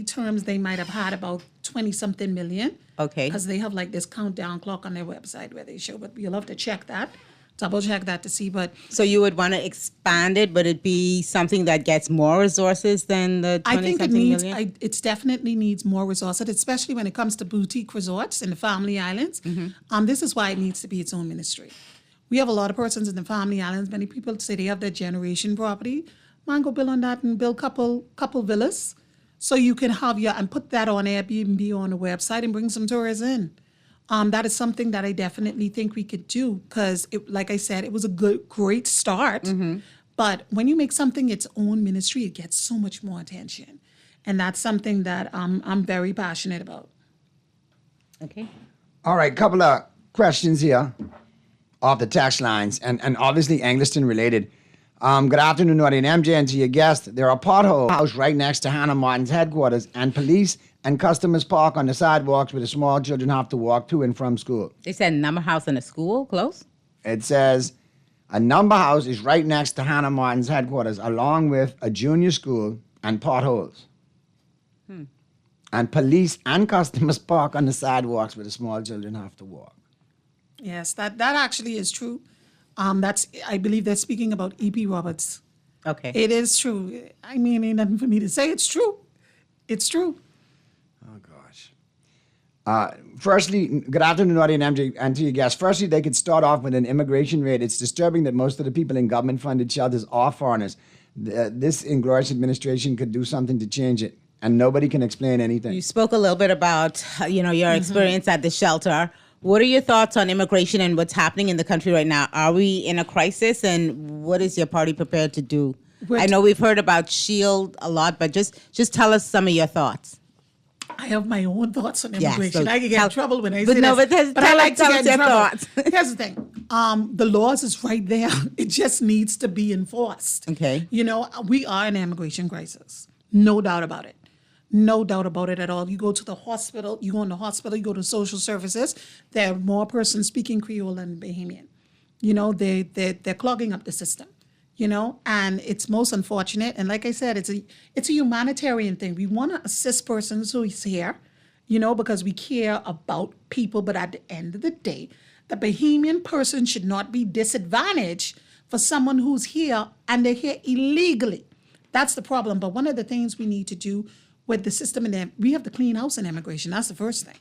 terms they might have had about 20-something million. Okay. Because they have like this countdown clock on their website where they show, but you'll have to check that, double check that to see. But So you would want to expand it, but it'd be something that gets more resources than the 20 I think it something needs. million? It definitely needs more resources, especially when it comes to boutique resorts in the Family Islands. This is why it needs to be its own ministry. We have a lot of persons in the Family Islands. Many people say they have their generation property. Man, go build on that and build couple villas, so you can have and put that on Airbnb on the website and bring some tourists in. That is something that I definitely think we could do because, like I said, it was a great start. But when you make something its own ministry, it gets so much more attention. And that's something that I'm very passionate about. Okay. All right, couple of questions here off the text lines, and obviously Angliston related. Good afternoon, Naughty and MJ, and to your guest. There are potholes house right next to Hannah Martin's headquarters, and police and customers park on the sidewalks where the small children have to walk to and from school. They said number house in a school close? It says a number house is right next to Hannah Martin's headquarters, along with a junior school and potholes. And police and customers park on the sidewalks where the small children have to walk. Yes, that actually is true. I believe they're speaking about E.P. Roberts. Okay. It is true. I mean, ain't nothing for me to say. It's true. It's true. Oh, gosh. Firstly, good afternoon, Naughty and MJ, and to your guests. Firstly, they could start off with an immigration rate. It's disturbing that most of the people in government-funded shelters are foreigners. This inglorious administration could do something to change it, and nobody can explain anything. You spoke a little bit about, your experience at the shelter. What are your thoughts on immigration and what's happening in the country right now? Are we in a crisis, and what is your party prepared to do? I know we've heard about SHIELD a lot, but just tell us some of your thoughts. I have my own thoughts on Yeah, immigration. so I can get in trouble when I but say no, this. but I like to tell get us in your trouble. thoughts. Here's the thing. The laws is right there. It just needs to be enforced. Okay. We are in an immigration crisis. No doubt about it. No doubt about it at all. You go to the hospital, you go to social services, there are more persons speaking Creole than Bahamian. They're clogging up the system. And it's most unfortunate. And like I said, it's a humanitarian thing. We want to assist persons who is here, because we care about people. But at the end of the day, the Bahamian person should not be disadvantaged for someone who's here and they're here illegally. That's the problem. But one of the things we need to do with the system, we have to clean house in immigration. That's the first thing.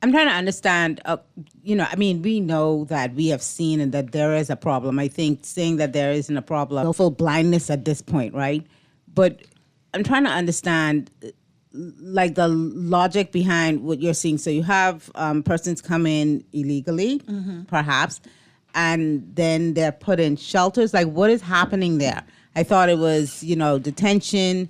I'm trying to understand, we know that we have seen and that there is a problem. I think saying that there isn't a problem, willful blindness at this point, right? But I'm trying to understand, like, the logic behind what you're seeing. So you have persons come in illegally, perhaps, and then they're put in shelters. Like, what is happening there? I thought it was, detention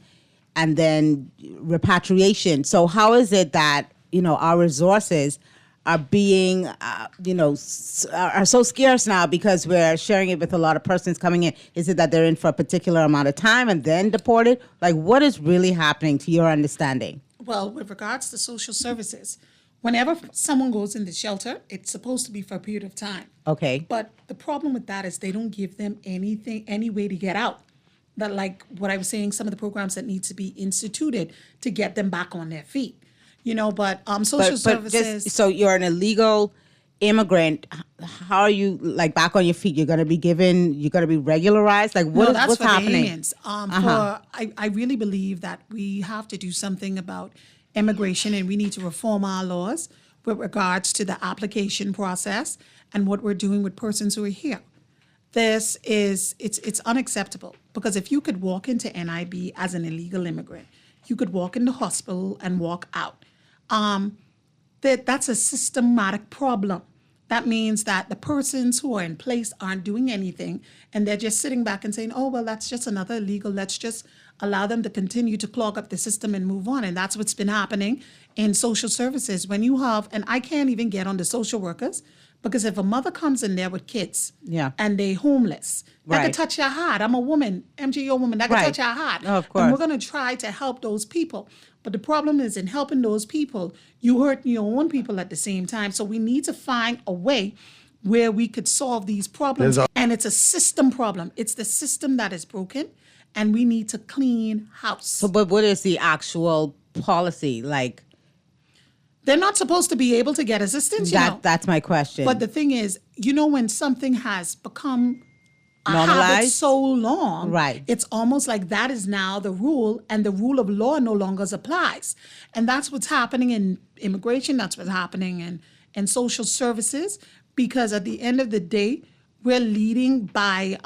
and then repatriation. So how is it that our resources are being, are so scarce now because we're sharing it with a lot of persons coming in? Is it that they're in for a particular amount of time and then deported? Like, what is really happening to your understanding? Well, with regards to social services, whenever someone goes in the shelter, it's supposed to be for a period of time. Okay. But the problem with that is they don't give them any way to get out. That, like what I was saying, some of the programs that need to be instituted to get them back on their feet. But social services. So you're an illegal immigrant. How are you, like, back on your feet? You're going to be regularized? Like, what's happening? Aliens. I really believe that we have to do something about immigration, and we need to reform our laws with regards to the application process and what we're doing with persons who are here. It's unacceptable, because if you could walk into NIB as an illegal immigrant, you could walk into hospital and walk out. That's a systematic problem. That means that the persons who are in place aren't doing anything, and they're just sitting back and saying, oh, well, that's just another illegal. Let's just allow them to continue to clog up the system and move on. And that's what's been happening in social services. When you have, and I can't even get on the social workers, because if a mother comes in there with kids and they homeless, that could touch your heart. I'm a woman, MGO woman, that could touch your heart. Oh, of course. And we're going to try to help those people. But the problem is, in helping those people, you hurt your own people at the same time. So we need to find a way where we could solve these problems. And it's a system problem. It's the system that is broken, and we need to clean house. So, but what is the actual policy? Like, they're not supposed to be able to get assistance, That's my question. But the thing is, when something has become a habit normalized so long, right? It's almost like that is now the rule, and the rule of law no longer applies. And that's what's happening in immigration. That's what's happening in social services, because at the end of the day, we're leading by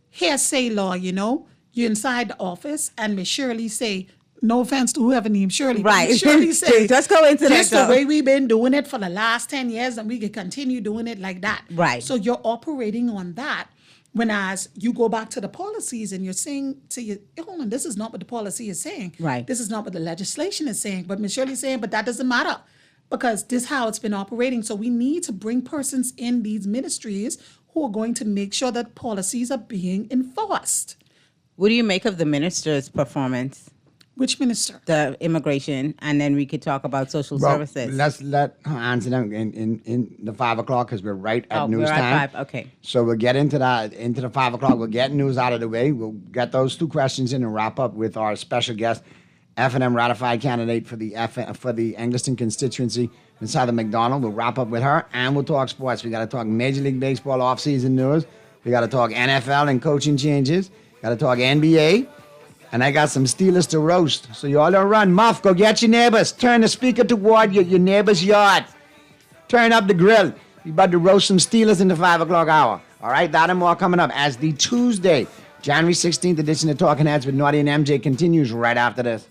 hearsay law, You're inside the office, and Miss Shirley say, no offense to whoever named Shirley. Right. But Shirley say, just go into that. Just the way we've been doing it for the last 10 years, and we can continue doing it like that. Right. So you're operating on that. When as you go back to the policies and you're saying to you, hold on, this is not what the policy is saying. Right. This is not what the legislation is saying. But Ms. Shirley's saying, but that doesn't matter, because this is how it's been operating. So we need to bring persons in these ministries who are going to make sure that policies are being enforced. What do you make of the minister's performance? Which minister? The immigration, and then we could talk about social services. Let's let her answer them in the 5 o'clock, because we're right at news time. We're at 5, okay. So we'll get into the 5 o'clock. We'll get news out of the way. We'll get those 2 questions in and wrap up with our special guest, F&M ratified candidate for the Engliston constituency, Ms. Heather McDonald. We'll wrap up with her, and we'll talk sports. We got to talk Major League Baseball offseason news. We got to talk NFL and coaching changes. Got to talk NBA. And I got some Steelers to roast. So you all don't run. Muff, go get your neighbors. Turn the speaker toward your neighbor's yard. Turn up the grill. We about to roast some Steelers in the 5 o'clock hour. All right, that and more coming up as the Tuesday, January 16th edition of Talking Heads with Naughty and MJ continues right after this.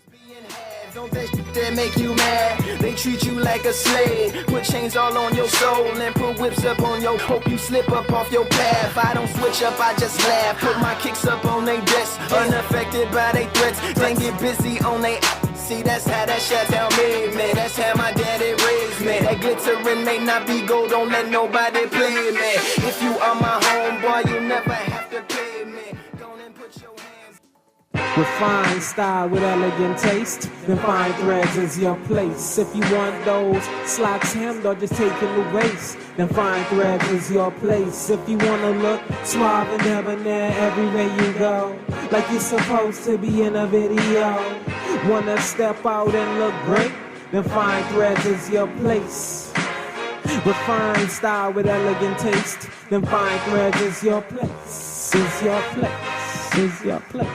Don't that make you mad? They treat you like a slave. Put chains all on your soul and put whips up on your hope you slip up off your path. I don't switch up, I just laugh. Put my kicks up on they desk, unaffected by they threats. Then get busy on they. See, that's how that shit down made me. That's how my daddy raised me. That glittering may not be gold, don't let nobody play me. If you are my homeboy, you never have to pay me. Go and put your hands. Refined style with elegant taste. Then Fine Threads is your place. If you want those slacks hemmed or just taking the waist, then Fine Threads is your place. If you wanna look suave and debonair everywhere you go, like you're supposed to be in a video, wanna step out and look great, then Fine Threads is your place. Refined style with elegant taste. Then Fine Threads is your place. Is your place. Is your place.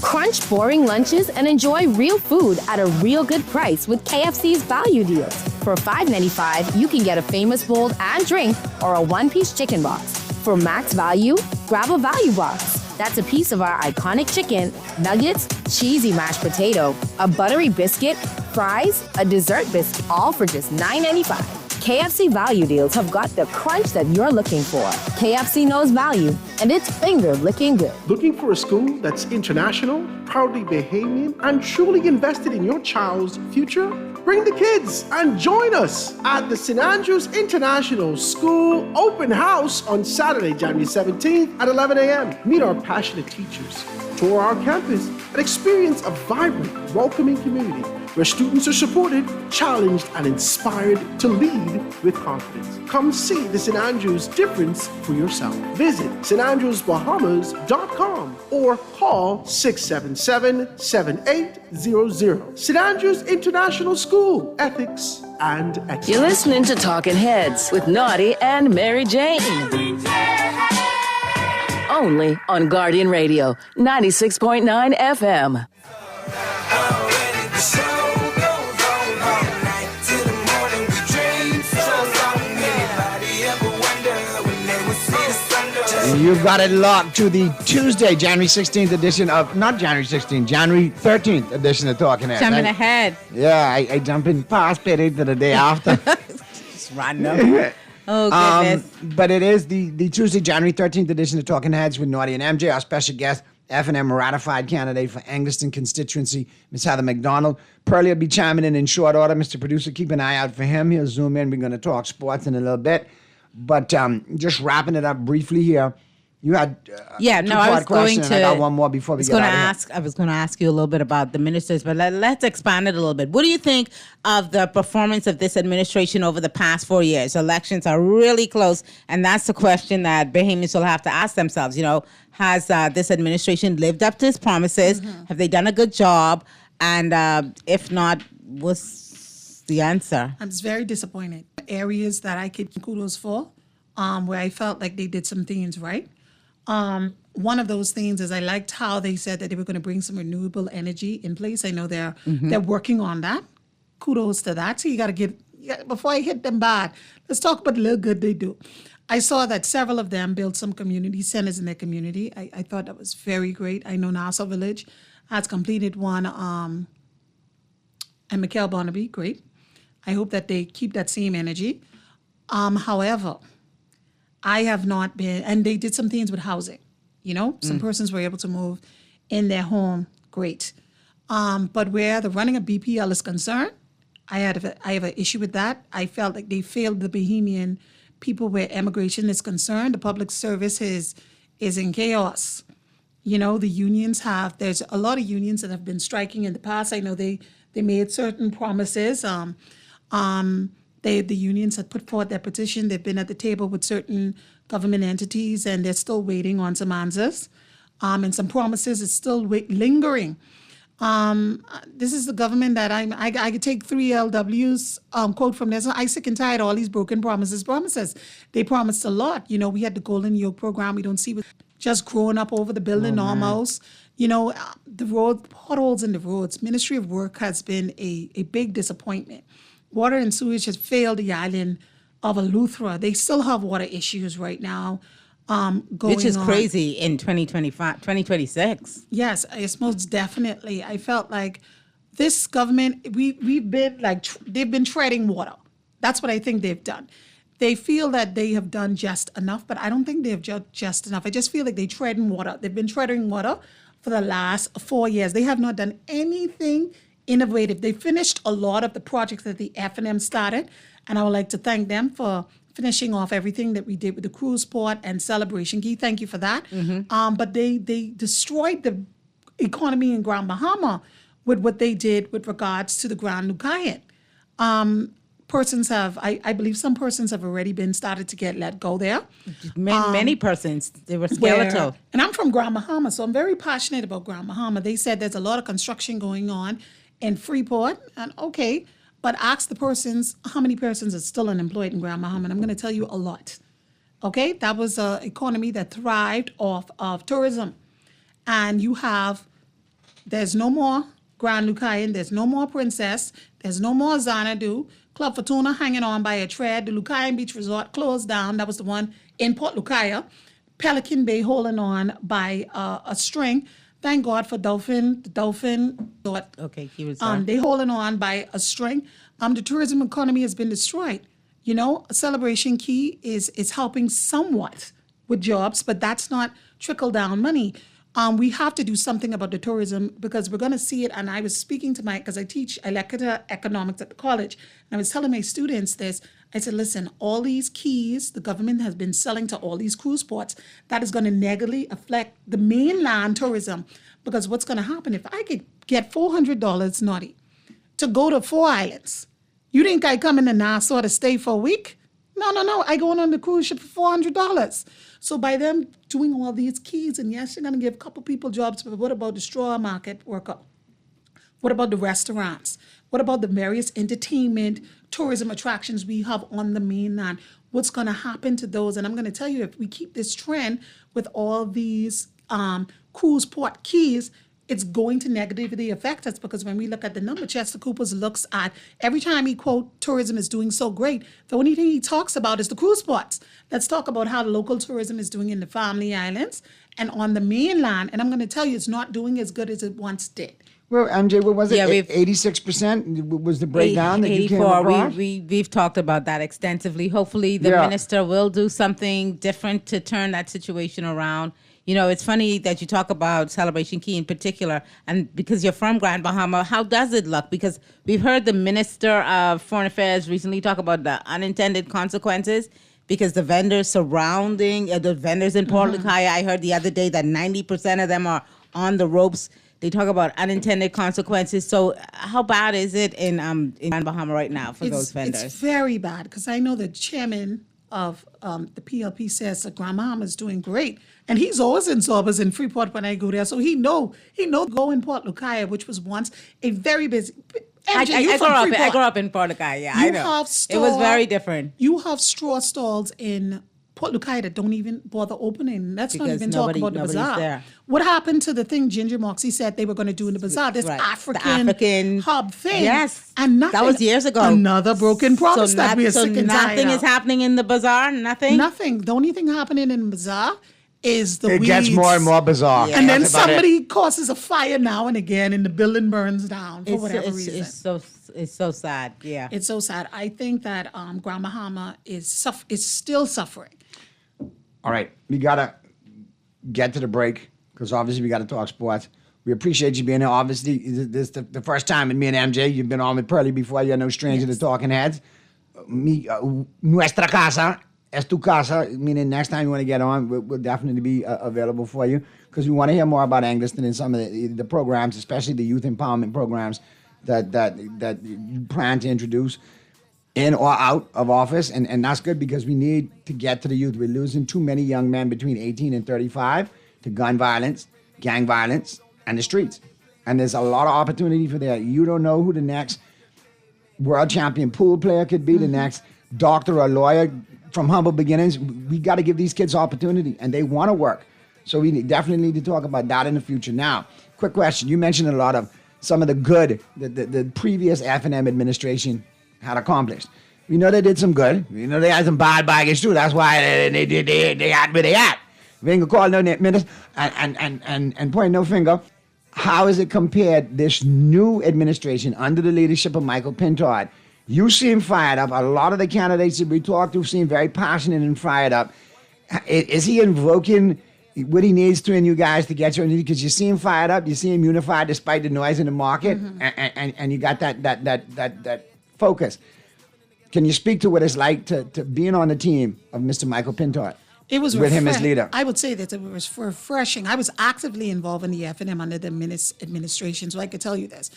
Crunch boring lunches and enjoy real food at a real good price with KFC's value deals. For $5.95, you can get a famous bowl and drink or a one-piece chicken box. For max value, grab a value box. That's a piece of our iconic chicken, nuggets, cheesy mashed potato, a buttery biscuit, fries, a dessert biscuit, all for just $9.95. KFC value deals have got the crunch that you're looking for. KFC knows value, and it's finger-licking good. Looking for a school that's international, proudly Bahamian, and truly invested in your child's future? Bring the kids and join us at the St. Andrews International School Open House on Saturday, January 17th at 11 a.m. Meet our passionate teachers, tour our campus, and experience a vibrant, welcoming community where students are supported, challenged, and inspired to lead with confidence. Come see the St. Andrews difference for yourself. Visit standrewsbahamas.com or call 677-7800. St. Andrews International School, Ethics and Excellence. You're listening to Talking Heads with Naughty and Mary Jane. Only on Guardian Radio, 96.9 FM. You've got it locked to the Tuesday, January 16th edition of, not January 16th, January 13th edition of Talking Heads. Jumping ahead. Yeah, I jump in past period to the day after. Just random. Oh, goodness. But it is the Tuesday, January 13th edition of Talking Heads with Naughty and MJ. Our special guest, F&M ratified candidate for Angleston constituency, Miss Heather McDonald. Pearlie will be chiming in short order. Mr. Producer, keep an eye out for him. He'll zoom in. We're going to talk sports in a little bit. But just wrapping it up briefly here, you had I was going to. I got one more before we get out of here. I was going to ask you a little bit about the ministers, but let's expand it a little bit. What do you think of the performance of this administration over the past 4 years? Elections are really close, and that's the question that Bahamians will have to ask themselves. You know, has this administration lived up to its promises? Mm-hmm. Have they done a good job? And if not, what's the answer? I'm just very disappointed. Areas that I could kudos for, where I felt like they did some things right. One of those things is I liked how they said that they were going to bring some renewable energy in place. I know they're working on that. Kudos to that. So you got to give, before I hit them bad, let's talk about the little good they do. I saw that several of them built some community centers in their community. I thought that was very great. I know Nassau Village has completed one, and McKell Barnaby, great. I hope that they keep that same energy. However, I have not been, and they did some things with housing. You know, some persons were able to move in their home, great. But where the running of BPL is concerned, I have an issue with that. I felt like they failed the Bahamian people where immigration is concerned. The public service is in chaos. You know, the unions there's a lot of unions that have been striking in the past. I know they made certain promises. The unions had put forward their petition. They've been at the table with certain government entities, and they're still waiting on some answers. And some promises is still lingering. This is the government that I could take 3 LW's quote from this. I'm sick and tired of all these broken promises. They promised a lot. You know, we had the Golden Yoke program. We don't see it just growing up over the building almost. You know, the potholes in the roads. Ministry of Work has been a big disappointment. Water and sewage has failed the island of Eleuthera. They still have water issues right now going on. Which is crazy in 2026. Yes, it's most definitely. I felt like this government, we've been like, they've been treading water. That's what I think they've done. They feel that they have done just enough, but I don't think they have just enough. I just feel like they tread in water. They've been treading water for the last 4 years. They have not done anything innovative. They finished a lot of the projects that the F&M started, and I would like to thank them for finishing off everything that we did with the cruise port and Celebration Key. Thank you for that. But they destroyed the economy in Grand Bahama with what they did with regards to the Grand Lucayan. Persons have, I believe some persons have already been started to get let go there. Many persons, they were skeletal. And I'm from Grand Bahama, so I'm very passionate about Grand Bahama. They said there's a lot of construction going on in Freeport, and okay, but ask the persons, how many persons are still unemployed in Grand Bahama, and I'm going to tell you a lot. Okay, that was an economy that thrived off of tourism. And there's no more Grand Lucayan, there's no more Princess, there's no more Xanadu. Club Fortuna hanging on by a thread. The Lucayan Beach Resort closed down. That was the one in Port Lucaya. Pelican Bay holding on by a string. Thank God for Dolphin. The Dolphin Resort. Okay, he was there. They holding on by a string. The tourism economy has been destroyed. You know, Celebration Key is helping somewhat with jobs, but that's not trickle down money. We have to do something about the tourism because we're going to see it. And I was speaking to because I teach electrical economics at the college, and I was telling my students this. I said, listen, all these keys the government has been selling to all these cruise ports, that is going to negatively affect the mainland tourism. Because what's going to happen if I could get $400, Naughty, to go to 4 islands? You think I come into Nassau to stay for a week? No. I go on the cruise ship for $400. So by them doing all these keys, and yes, you're going to give a couple people jobs, but what about the straw market worker? What about the restaurants? What about the various entertainment, tourism attractions we have on the mainland? What's going to happen to those? And I'm going to tell you, if we keep this trend with all these cruise port keys, it's going to negatively affect us because when we look at the number, Chester Coopers looks at every time he quote tourism is doing so great, the only thing he talks about is the cruise ports. Let's talk about how the local tourism is doing in the Family Islands and on the mainland. And I'm going to tell you, it's not doing as good as it once did. Well, MJ, what was it? 86% was the breakdown that you came across? We've talked about that extensively. Hopefully the minister will do something different to turn that situation around. You know, it's funny that you talk about Celebration Key in particular, and because you're from Grand Bahama, how does it look? Because we've heard the Minister of Foreign Affairs recently talk about the unintended consequences because the vendors surrounding, the vendors in Port Lucaya, I heard the other day that 90% of them are on the ropes. They talk about unintended consequences. So how bad is it in Grand Bahama right now for those vendors? It's very bad because I know the chairman of the PLP says that Grand Bahama is doing great. And he's always in Zorbas in Freeport when I go there. So he know go in Port Lucaya, which was once a very busy... MJ, I grew up in Port Lucaya, yeah, I know. It was very different. You have straw stalls in Port Lucaya that don't even bother opening. Let's not even talk about the bazaar. There. What happened to the thing Ginger Moxie said they were going to do in the bazaar? This African hub thing. Yes. And nothing. That was years ago. Another broken promise that we are sick and tired nothing is happening in the bazaar? Nothing? Nothing. The only thing happening in the bazaar is the weeds. It gets more and more bizarre. Yeah. And then somebody causes a fire now and again and the building burns down for whatever reason. It's so sad, yeah. It's so sad. I think that Grand Bahama is still suffering. All right, we got to get to the break because obviously we got to talk sports. We appreciate you being here. Obviously, this is the first time with me and MJ. You've been on with Pearly before. You're no stranger to Talking Heads. Nuestra casa es tu casa, meaning next time you want to get on, we'll definitely be available for you because we want to hear more about Angliston and some of the programs, especially the youth empowerment programs that you plan to introduce in or out of office. And that's good because we need to get to the youth. We're losing too many young men between 18 and 35 to gun violence, gang violence, and the streets. And there's a lot of opportunity for that. You don't know who the next world champion pool player could be, the next doctor or lawyer from humble beginnings. We got to give these kids opportunity, and they want to work. So we definitely need to talk about that in the future. Now, quick question. You mentioned a lot of some of the good the previous F&M administration had accomplished. We know they did some good. We know they had some bad baggage too. That's why they had where they at. We ain't gonna call no minister and point no finger. How is it compared, this new administration under the leadership of Michael Pintard? You seem fired up. A lot of the candidates that we talked to seem very passionate and fired up. Is he invoking what he needs to in you guys to get you? Because you seem fired up. You seem unified despite the noise in the market, and you got that focus. Can you speak to what it's like to being on the team of Mr. Michael Pintard? It was with him as leader. I would say that it was refreshing. I was actively involved in the F&M under the administration, so I could tell you this.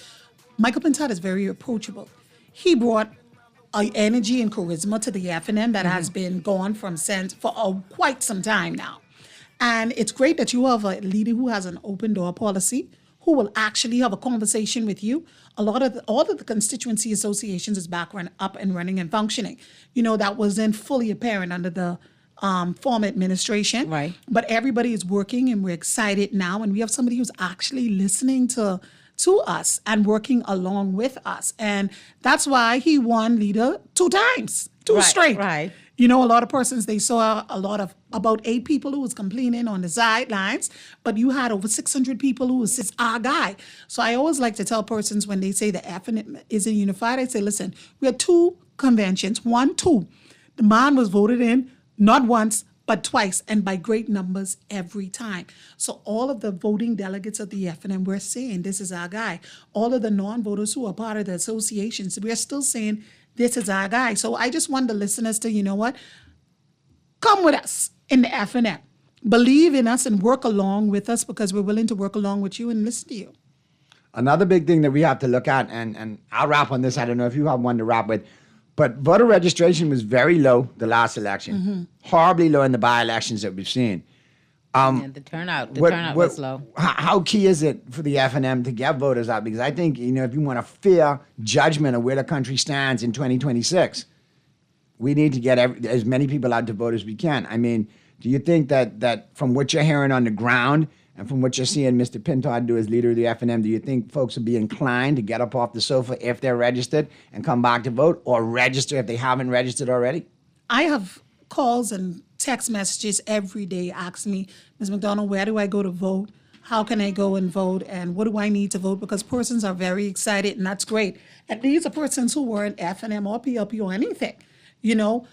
Michael Pintard is very approachable. He brought energy and charisma to the F&M that has been gone from sense for quite some time now. And it's great that you have a leader who has an open door policy, who will actually have a conversation with you. All of the constituency associations is back up and running and functioning. You know, that wasn't fully apparent under the form administration. Right. But everybody is working, and we're excited now, and we have somebody who's actually listening to us and working along with us. And that's why he won leader 2 times, two straight. Right. You know, a lot of persons, they saw about 8 people who was complaining on the sidelines, but you had over 600 people who was our guy. So I always like to tell persons when they say the FNM isn't unified, I say, listen, we had 2 conventions, 1, 2. The man was voted in not once, but twice, and by great numbers every time. So all of the voting delegates of the FNM, we're saying this is our guy. All of the non-voters who are part of the associations, we're still saying this is our guy. So I just want the listeners to, you know what, come with us in the FNM. Believe in us and work along with us, because we're willing to work along with you and listen to you. Another big thing that we have to look at, and I'll wrap on this, I don't know if you have one to wrap with, but voter registration was very low the last election, horribly low in the by-elections that we've seen. The turnout was low. How key is it for the FNM to get voters out? Because I think, you know, if you want a fair judgment of where the country stands in 2026, we need to get as many people out to vote as we can. I mean, do you think that from what you're hearing on the ground and from what you're seeing Mr. Pintard do as leader of the FNM, do you think folks will be inclined to get up off the sofa if they're registered and come back to vote, or register if they haven't registered already? I have calls and text messages every day asking me, Ms. McDonald, where do I go to vote? How can I go and vote? And what do I need to vote? Because persons are very excited, and that's great. And these are persons who were in FNM or PLP or anything, you know,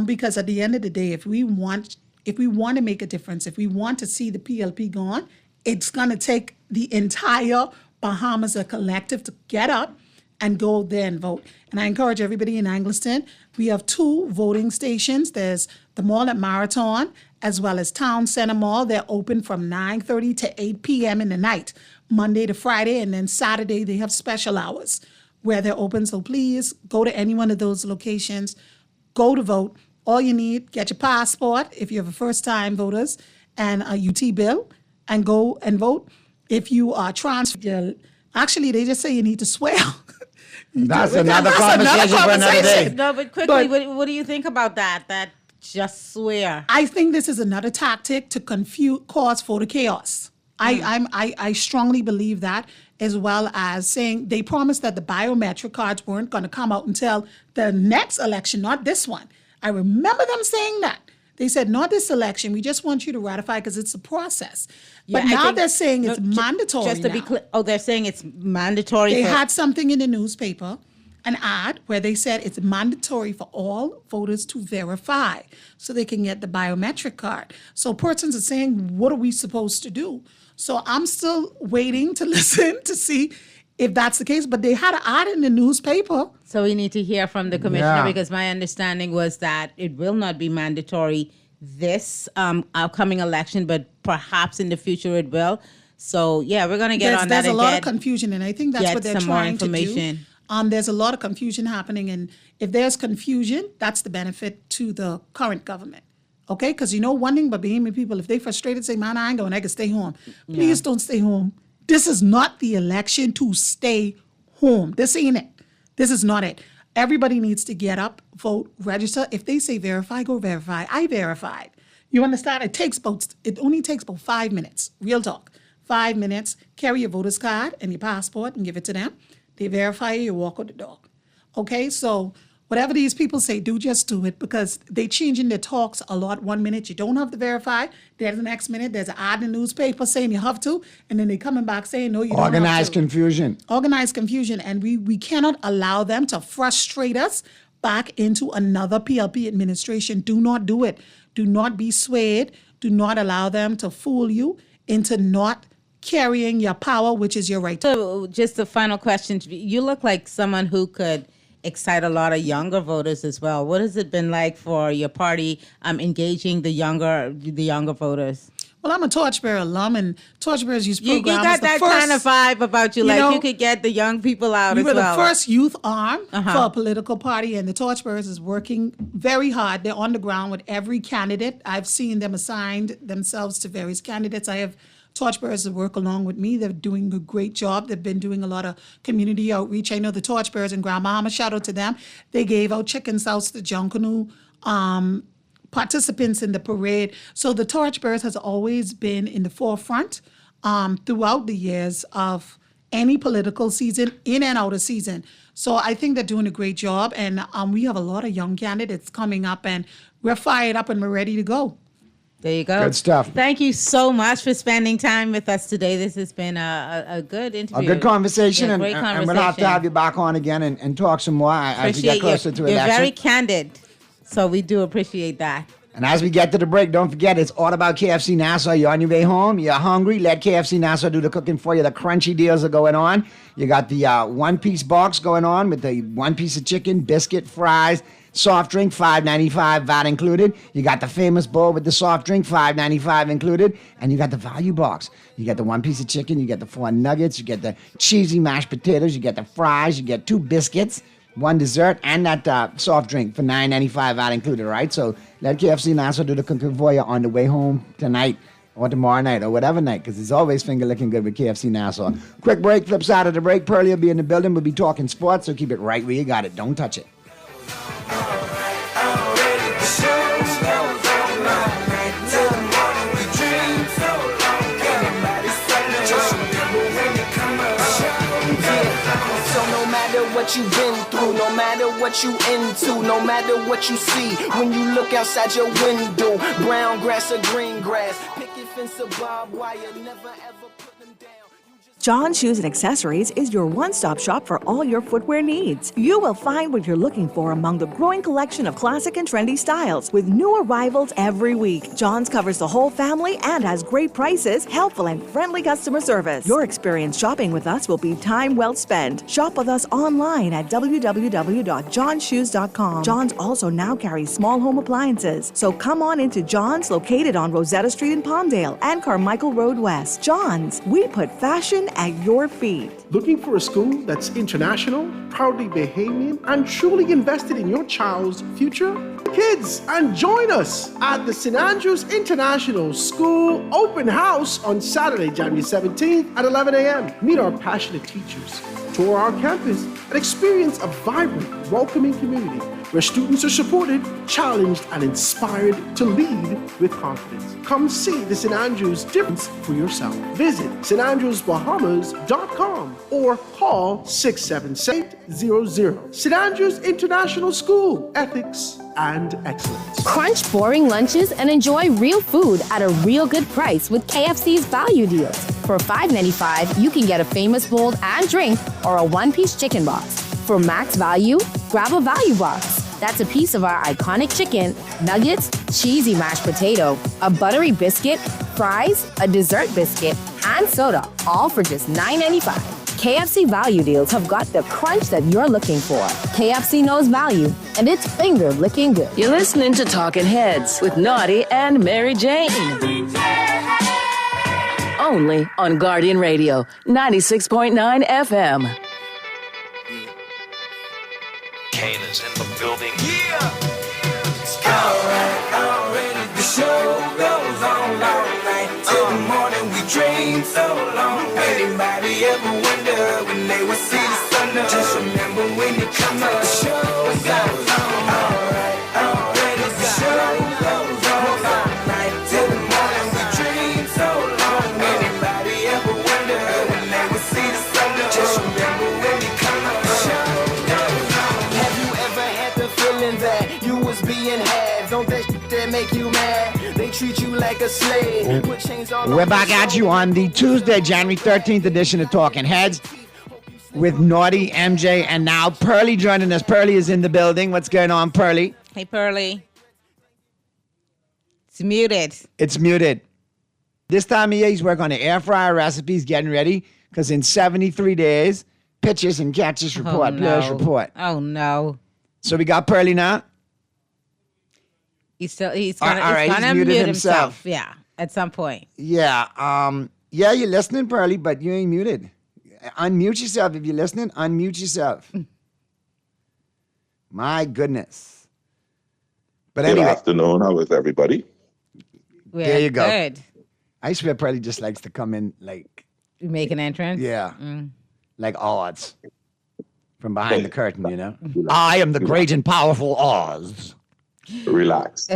because at the end of the day, if we want to make a difference, if we want to see the PLP gone, it's going to take the entire Bahamas, a collective, to get up and go there and vote. And I encourage everybody in Angleton, we have 2 voting stations. There's the mall at Marathon, as well as Town Center Mall. They're open from 9:30 to 8 p.m. in the night, Monday to Friday, and then Saturday they have special hours where they're open. So please go to any one of those locations, go to vote. All you need, get your passport if you're a first-time voters, and a UT bill, and go and vote. If you are actually, they just say you need to swear. That's another conversation for another day. No, but quickly, what do you think about that? That just swear. I think this is another tactic to cause voter chaos. I strongly believe that, as well as saying they promised that the biometric cards weren't going to come out until the next election, not this one. I remember them saying that. They said, not this election, we just want you to ratify because it's a process. But now they're saying it's mandatory. Just to be clear, they're saying it's mandatory. They had something in the newspaper, an ad, where they said it's mandatory for all voters to verify so they can get the biometric card. So persons are saying, what are we supposed to do? So I'm still waiting to listen to see if that's the case, but they had an ad in the newspaper. So we need to hear from the commissioner, because my understanding was that it will not be mandatory this upcoming election, but perhaps in the future it will. So yeah, we're going to get on that. There's a lot of confusion, and I think that's what they're trying to do. information. There's a lot of confusion happening, and if there's confusion, that's the benefit to the current government. Okay, because you know one thing about Bahamian people, if they frustrated, say, man, I ain't going, I can stay home. Please don't stay home. This is not the election to stay home. This ain't it. This is not it. Everybody needs to get up, vote, register. If they say verify, go verify. I verified. You understand? It only takes about 5 minutes. Real talk. 5 minutes. Carry your voter's card and your passport and give it to them. They verify you walk out the door. Okay, so whatever these people say, do just do it, because they changing their talks a lot. 1 minute you don't have to verify. There's the next minute there's an ad in the newspaper saying you have to, and then they coming back saying no, you don't have to. Organized confusion. Organized confusion, and we cannot allow them to frustrate us back into another PLP administration. Do not do it. Do not be swayed. Do not allow them to fool you into not carrying your power, which is your right. So just a final question. You look like someone who could excite a lot of younger voters as well. What has it been like for your party engaging the younger voters? Well, I'm a Torchbearer alum, and Torchbearers Youth Program You got that kind of vibe about you, like you could get the young people out as well. We were the first youth arm for a political party, and the Torchbearers is working very hard. They're on the ground with every candidate. I've seen them assigned themselves to various candidates. I have Torchbearers that work along with me. They're doing a great job. They've been doing a lot of community outreach. I know the Torchbearers in Grand Bahama, shout out to them. They gave out chicken sauce to Junkanoo participants in the parade. So the torchbearers has always been in the forefront throughout the years of any political season, in and out of season. So I think they're doing a great job, and we have a lot of young candidates coming up, and we're fired up and we're ready to go. There you go. Good stuff. Thank you so much for spending time with us today. This has been a good interview. A good conversation, Yeah, and, great and conversation. we'll have to have you back on again and talk some more as we get closer to You're election. very candid, so we do appreciate that. And as we get to the break, don't forget, it's all about KFC Nassau. You're on your way home, you're hungry, let KFC Nassau do the cooking for you. The crunchy deals are going on. You got the one-piece box going on with the one piece of chicken, biscuit, fries, soft drink, $5.95, VAT included. You got the famous bowl with the soft drink, $5.95 included. And you got the value box. You get the one piece of chicken, you get the 4 nuggets, you get the cheesy mashed potatoes, you get the fries, you get 2 biscuits, 1 dessert, and that soft drink for $9.95 VAT included, right? So let KFC Nassau do the cooking for you on the way home tonight or tomorrow night or whatever night, because it's always finger licking good with KFC Nassau. Quick break, flip side of the break. Pearlie will be in the building. We'll be talking sports, so keep it right where you got it. Don't touch it. What you've been through, no matter what you into, no matter what you see when you look outside your window, brown grass or green grass, picket fence or barbed wire, never ever put them down. John Shoes and Accessories is your one-stop shop for all your footwear needs. You will find what you're looking for among the growing collection of classic and trendy styles with new arrivals every week. John's covers the whole family and has great prices, helpful and friendly customer service. Your experience shopping with us will be time well spent. Shop with us online at www.johnshoes.com. John's also now carries small home appliances, so come on into John's, located on Rosetta Street in Palmdale and Carmichael Road West. John's, we put fashion at your feet. Looking for a school that's international, proudly Bahamian, and truly invested in your child's future? Kids, and join us at the St. Andrews International School Open House on Saturday, January 17th at 11 a.m. Meet our passionate teachers, tour our campus, and experience a vibrant, welcoming community where students are supported, challenged, and inspired to lead with confidence. Come see the St. Andrews difference for yourself. Visit standrewsbahamas.com or call 677-800. St. Andrews International School, ethics and excellence. Crunch boring lunches and enjoy real food at a real good price with KFC's value deals. For $5.95, you can get a famous bowl and drink or a one-piece chicken box. For max value, grab a value box. That's a piece of our iconic chicken, nuggets, cheesy mashed potato, a buttery biscuit, fries, a dessert biscuit, and soda, all for just $9.95. KFC value deals have got the crunch that you're looking for. KFC knows value, and it's finger licking good. You're listening to Talking Heads with Naughty and Mary Jane. Only on Guardian Radio, 96.9 FM. Kane is in the building. Yeah! Alright, the show goes on all night till the morning. We dream so long. Anybody ever wonder when they would see the sun up? Just remember when you come up. The show goes on. Alright, the show goes on all night till the morning. We dream so long. Anybody ever wonder when they would see the sun up? Just remember when you come up. The show goes on. Have you ever had the feeling that you was being had? Don't that shit that make you mad? They treat you like a slave. Put chains all We're back at you on the Tuesday, January 13th edition of Talking Heads with Naughty, MJ, and now Pearlie joining us. Pearlie is in the building. What's going on, Pearlie? Hey, Pearlie. It's muted. It's muted. This time of year, he's working on the air fryer recipes, getting ready, because in 73 days, pitches and catches report, players report. Oh, no. So we got Pearlie now? He's gonna muted mute himself. Yeah, at some point. Yeah. Yeah, you're listening, Pearlie, but you ain't muted. Unmute yourself. If you're listening, unmute yourself. My goodness. But Good anyway. afternoon. How is everybody? There you go. Good. I swear Pearlie just likes to come in like... Make an entrance? Yeah. Like Oz. From behind the curtain, you know? I am the great and powerful Oz. Relax.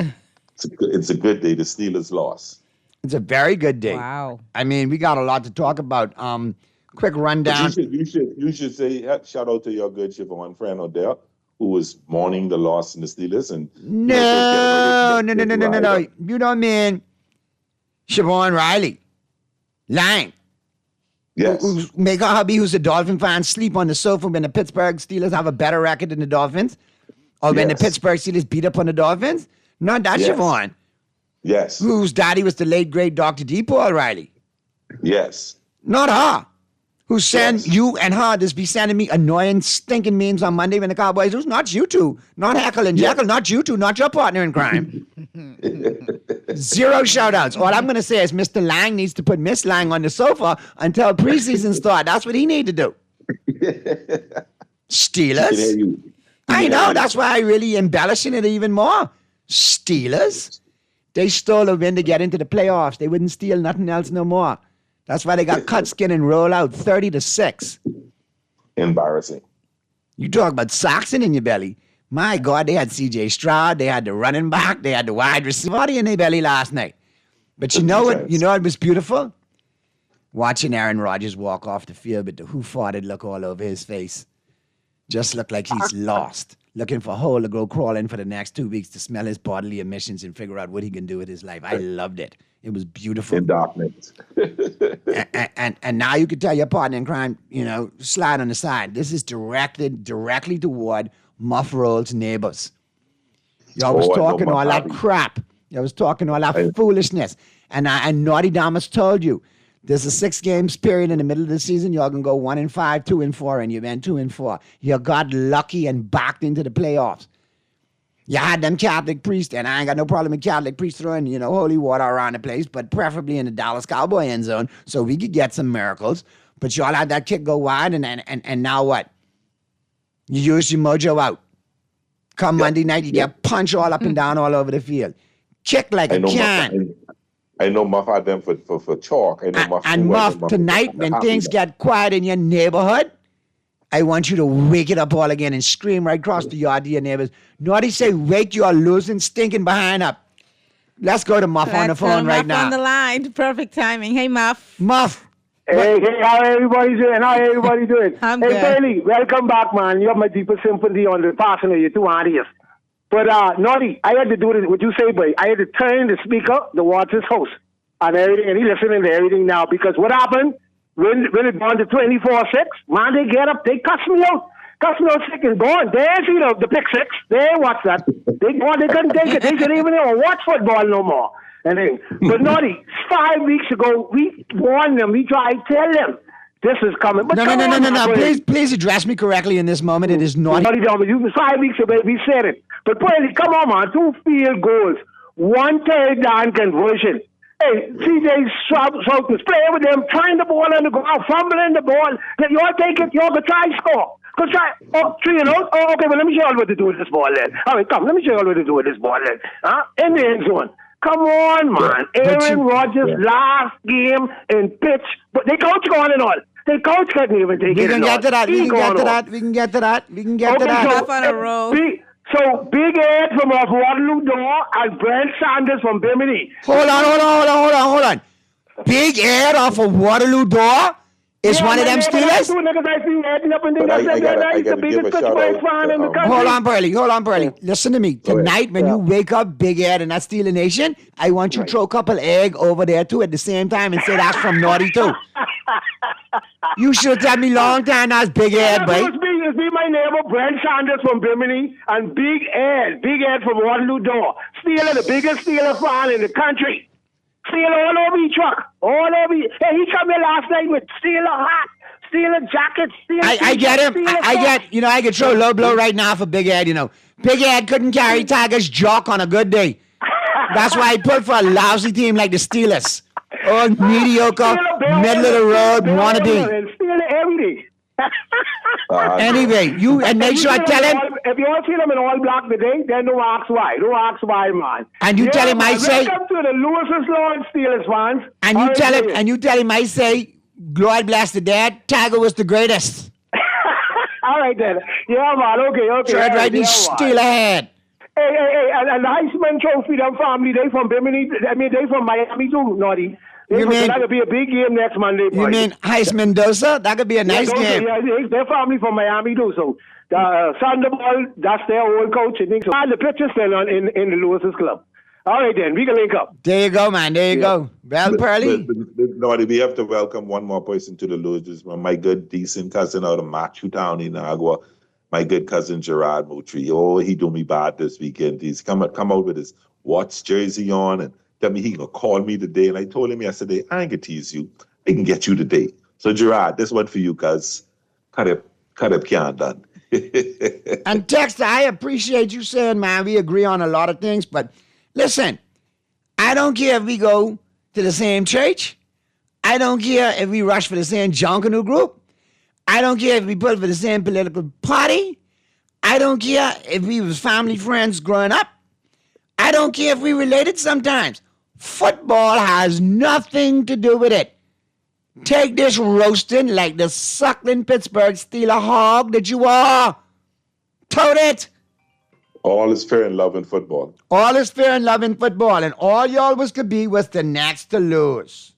It's a good day. The Steelers lost. It's a very good day. Wow. I mean, we got a lot to talk about. Quick rundown. But you should say shout out to your good Siobhan friend Odell, who was mourning the loss in the Steelers. And No. You don't mean Siobhan Riley. Lying. Yes. Make her hubby, who's a Dolphin fan, sleep on the sofa when the Pittsburgh Steelers have a better record than the Dolphins? Or when the Pittsburgh Steelers beat up on the Dolphins? Not that Siobhan. Yes. Whose daddy was the late, great Dr. D. Paul Riley. Yes. Not her. Who send you and her just be sending me annoying, stinking memes on Monday when the Cowboys lose? Not you two. Not Heckle and Jekyll. Not you two. Not your partner in crime. Zero shout-outs. All I'm going to say is Mr. Lang needs to put Miss Lang on the sofa until preseason start. That's what he need to do. Steelers? I know. That's why I really embellishing it even more. Steelers? They stole a win to get into the playoffs. They wouldn't steal nothing else no more. That's why they got cut skin and roll out 30-6. Embarrassing. You talk about Saxon in your belly. My God, they had C.J. Stroud, they had the running back, they had the wide receiver in their belly last night. But you know what? You know what was beautiful? Watching Aaron Rodgers walk off the field with the who-farted look all over his face. Just looked like he's lost. Looking for a hole to go crawl in for the next 2 weeks to smell his bodily emissions and figure out what he can do with his life. I loved it. It was beautiful. In darkness. and now you can tell your partner in crime, slide on the side. This is directed directly toward Muff Roll's neighbors. Y'all was talking all that crap. Y'all was talking all that foolishness. And Naughty Damas told you, there's a 6-game period in the middle of the season. Y'all can go 1-5, 2-4, and you went 2-4. You got lucky and backed into the playoffs. You had them Catholic priests, and I ain't got no problem with Catholic priests throwing, holy water around the place, but preferably in the Dallas Cowboy end zone so we could get some miracles. But y'all had that kick go wide, and now what? You use your mojo out. Come Monday night, you get punched all up and down all over the field. Kick like a can. I know Muff had them for chalk. I know Muff, tonight, when things get quiet in your neighborhood, I want you to wake it up all again and scream right across the yard to your neighbors. Naughty say, wake your losing, stinking behind up. Let's go to Muff on the phone right now. Muff on the line. Perfect timing. Hey, Muff. Muff. Hey, how everybody doing? I'm hey, good. Bailey, welcome back, man. You have my deepest sympathy on the passing of your two aunties. But, Naughty, I had to do this, what you say, boy. I had to turn the speaker to watch his host and everything, and he listening to everything now. Because what happened, when it gone to 24-6, man, they get up, they cuss me out. Cuss me out sick and gone. They see the pick six. They watch that. They couldn't take it. They couldn't even watch football no more. And then, but Naughty, 5 weeks ago, we warned them. We tried to tell them this is coming. But no. Please address me correctly in this moment. It is Naughty. 5 weeks ago, we said it. But Paulie, come on, man. 2 field goals, 1 third down conversion. Hey, CJ Stroud was playing with them, trying the ball on the ground, fumbling the ball. Then you all take it, you all go try score. Go try. 3-0. Oh, okay, well, let me show you what to do with this ball then. All right, come, let me show you what to do with this ball then. In the end zone. Come on, man. Aaron Rodgers last game in pitch, but they coach going and all. They coach couldn't even take it. We can get to that. Off on a roll. So Big Ed from off Waterloo Door and Brent Sanders from Bimini. Hold on. Big Ed off of Waterloo Door is one of them Steelers? Hold on, Burley. Listen to me. Tonight, when you wake up, Big Ed and that Steeler Nation, I want you to throw a couple egg over there too at the same time and say that's from Naughty too. You should tell me long time that's Big Ed, boy. It's me, my neighbor Brent Sanders from Bimini and Big Ed from Waterloo Door. Steeler, the biggest Steeler fan in the country. Steeler all over your truck. All over you. Hey, he come here last night with Steeler hat, Steeler jacket, Steeler. I get him. I get throw low blow right now for Big Ed, Big Ed couldn't carry Tiger's jock on a good day. That's why he put for a lousy team like the Steelers. Oh, mediocre, middle of the road, wannabe. Steeler everything. Anyway, and make sure I tell him. If you all see them in all black today, then don't ask why. Don't ask why, man. And you tell him I say. Welcome to the Lewis's Lawn Steelers fans. And you tell him I say, Lord bless the dead, Tiger was the greatest. All right then. Yeah, man. Okay. Tread right in Steeler head. Hey, and the Heisman Trophy, them family, they from Bimini. I mean, they from Miami too, Naughty. That could be a big game next Monday. You mean Heisman Mendoza? That could be a nice game. Yeah, their family from Miami too. So Sandoval, that's their old coach. I think so. The picture's still on in the Lewis's club. All right, then we can link up. There you go, man. There you go. Well, Pearly. Naughty, we have to welcome one more person to the Lewis. My good, decent cousin out of Machu Town in Agua. My good cousin Gerard Moutry. Oh, he do me bad this weekend. He's come out with his Watts jersey on and tell me he gonna call me today. And I told him yesterday, I ain't gonna tease you. I can get you today. So Gerard, this one for you, cuz cut up can't done. And Dexter, I appreciate you saying, man, we agree on a lot of things, but listen, I don't care if we go to the same church. I don't care if we rush for the same Junkanoo group. I don't care if we put for the same political party. I don't care if we was family friends growing up. I don't care if we related sometimes. Football has nothing to do with it. Take this roasting like the suckling Pittsburgh Steeler hog that you are. Tote it. All is fair in love in football. All is fair in love in football, and all y'all was could be was the next to lose.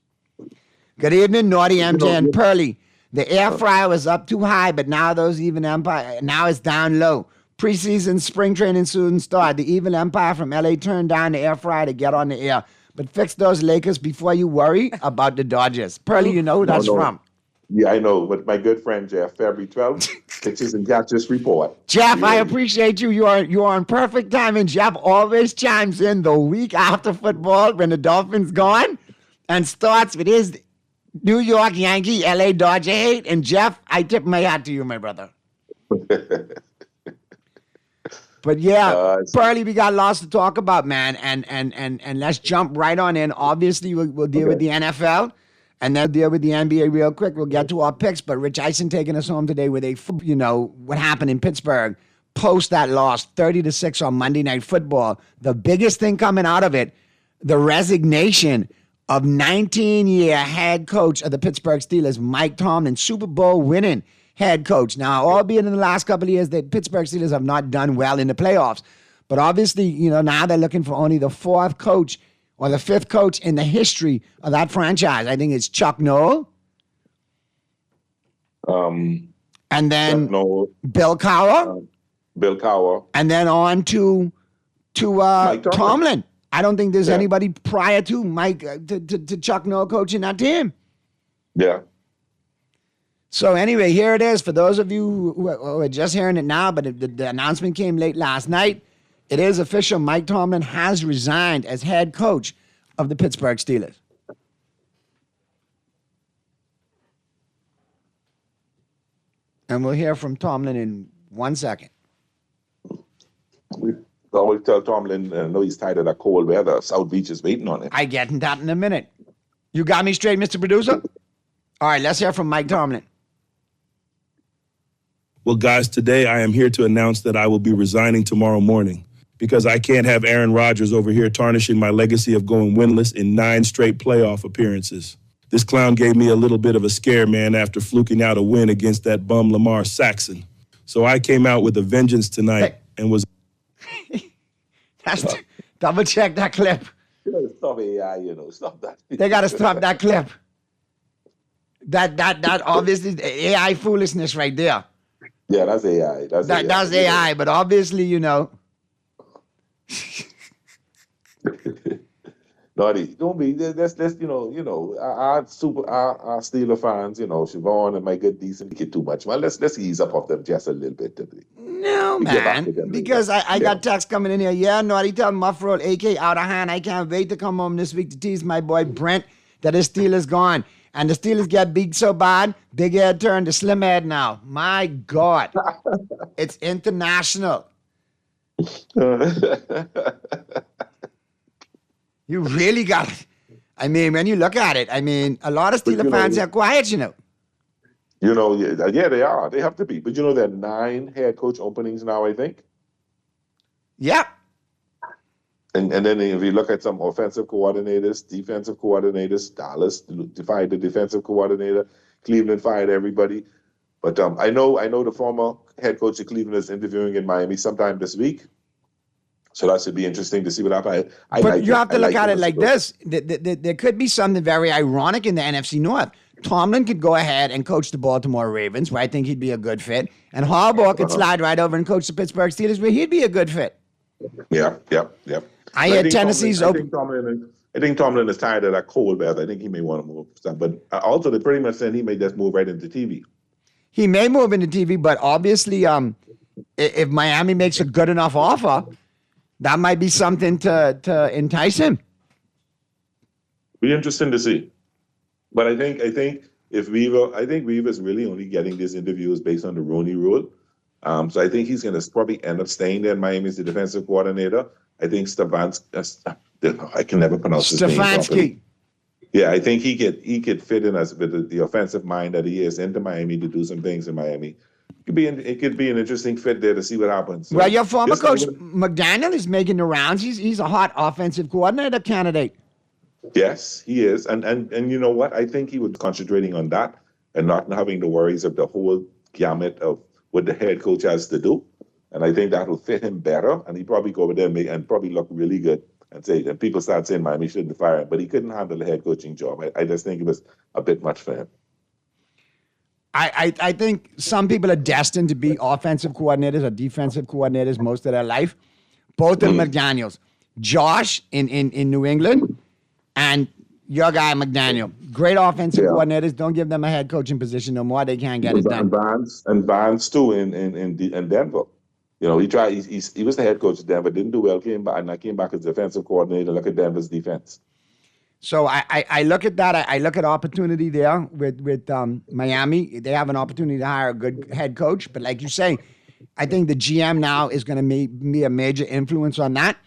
Good evening, Naughty MJ and Pearly. The air fryer was up too high, but now those Evil Empire, now it's down low. Preseason spring training soon start. The Evil Empire from LA turned down the air fryer to get on the air. But fix those Lakers before you worry about the Dodgers. Pearly, you know who that's from. Yeah, I know, but my good friend Jeff, February 12th, Pitches and Catches Report. Jeff, I appreciate you. You are on perfect timing. Jeff always chimes in the week after football when the Dolphins gone and starts with his New York Yankee, LA Dodger hate. And Jeff, I tip my hat to you, my brother. But yeah, Pearly, we got lots to talk about, man. And let's jump right on in. Obviously, we'll deal with the NFL. And then deal with the NBA real quick. We'll get to our picks. But Rich Eisen taking us home today with what happened in Pittsburgh post that loss, 30-6 on Monday Night Football. The biggest thing coming out of it, the resignation of 19-year head coach of the Pittsburgh Steelers, Mike Tomlin, Super Bowl winning head coach. Now, albeit in the last couple of years, the Pittsburgh Steelers have not done well in the playoffs. But obviously, now they're looking for only the fourth coach or the fifth coach in the history of that franchise. I think it's Chuck Noll. And then Bill Cowher. Bill Cowher. And then on to Tomlin. I don't think there's anybody prior to Mike, to Chuck Noll coaching that team. Yeah. So anyway, here it is. For those of you who are just hearing it now, but the announcement came late last night. It is official. Mike Tomlin has resigned as head coach of the Pittsburgh Steelers. And we'll hear from Tomlin in 1 second. We always tell Tomlin, I know he's tired of that cold weather. South Beach is waiting on him. I get into that in a minute. You got me straight, Mr. Producer? All right, let's hear from Mike Tomlin. Well, guys, today I am here to announce that I will be resigning tomorrow morning because I can't have Aaron Rodgers over here tarnishing my legacy of going winless in 9 straight playoff appearances. This clown gave me a little bit of a scare, man, after fluking out a win against that bum Lamar Saxon. So I came out with a vengeance tonight and was... Double check that clip. Stop AI, stop that. They got to stop that clip. That obviously AI foolishness right there. Yeah, that's AI. That's AI, but obviously, Naughty, don't be. That's our Steeler fans, Siobhan and my good decent kid too much. Well, let's ease up off them just a little bit. No, man, because I got text coming in here. Yeah, Naughty, tell Muffroll, AK out of hand. I can't wait to come home this week to tease my boy Brent that his Steelers gone. And the Steelers get beat so bad, big head turned to slim head now. My God. It's international. You really got it. I mean, when you look at it, a lot of Steelers fans are quiet, Yeah, they are. They have to be. But there are 9 head coach openings now, I think. Yep. And then if you look at some offensive coordinators, defensive coordinators, Dallas fired the defensive coordinator, Cleveland fired everybody. But I know the former head coach of Cleveland is interviewing in Miami sometime this week. So that should be interesting to see what happens. But you have to look at it like this. There could be something very ironic in the NFC North. Tomlin could go ahead and coach the Baltimore Ravens, where I think he'd be a good fit. And Harbaugh could slide right over and coach the Pittsburgh Steelers, where he'd be a good fit. Yeah. I had Tennessee's open. I think Tomlin is tired of that cold weather. I think he may want to move. But also, they pretty much said he may just move right into TV. He may move into TV, but obviously, if Miami makes a good enough offer, that might be something to entice him. Be interesting to see. But I think if Weaver's really only getting these interviews based on the Rooney Rule. So I think he's going to probably end up staying there in Miami as the defensive coordinator. I think Stefanski. I can never pronounce his name properly. Yeah, I think he could fit in as with the offensive mind that he is into Miami to do some things in Miami. It could be an interesting fit there to see what happens. So, well, your former coach McDaniel is making the rounds. He's a hot offensive coordinator candidate. Yes, he is, and you know what? I think he was concentrating on that and not having the worries of the whole gamut of what the head coach has to do. And I think that will fit him better. And he probably go over there and probably look really good. And people start saying Miami shouldn't fire him, but he couldn't handle the head coaching job. I just think it was a bit much for him. I think some people are destined to be offensive coordinators or defensive coordinators most of their life. Both of the McDaniels. Josh in New England and your guy McDaniel. Great offensive coordinators. Don't give them a head coaching position no more. They can't get it done. And Barnes too in Denver. You know, he tried. He was the head coach of Denver. Didn't do well. Came back as defensive coordinator. Look at Denver's defense. So I look at that. I look at opportunity there with Miami. They have an opportunity to hire a good head coach. But like you say, I think the GM now is going to be a major influence on that.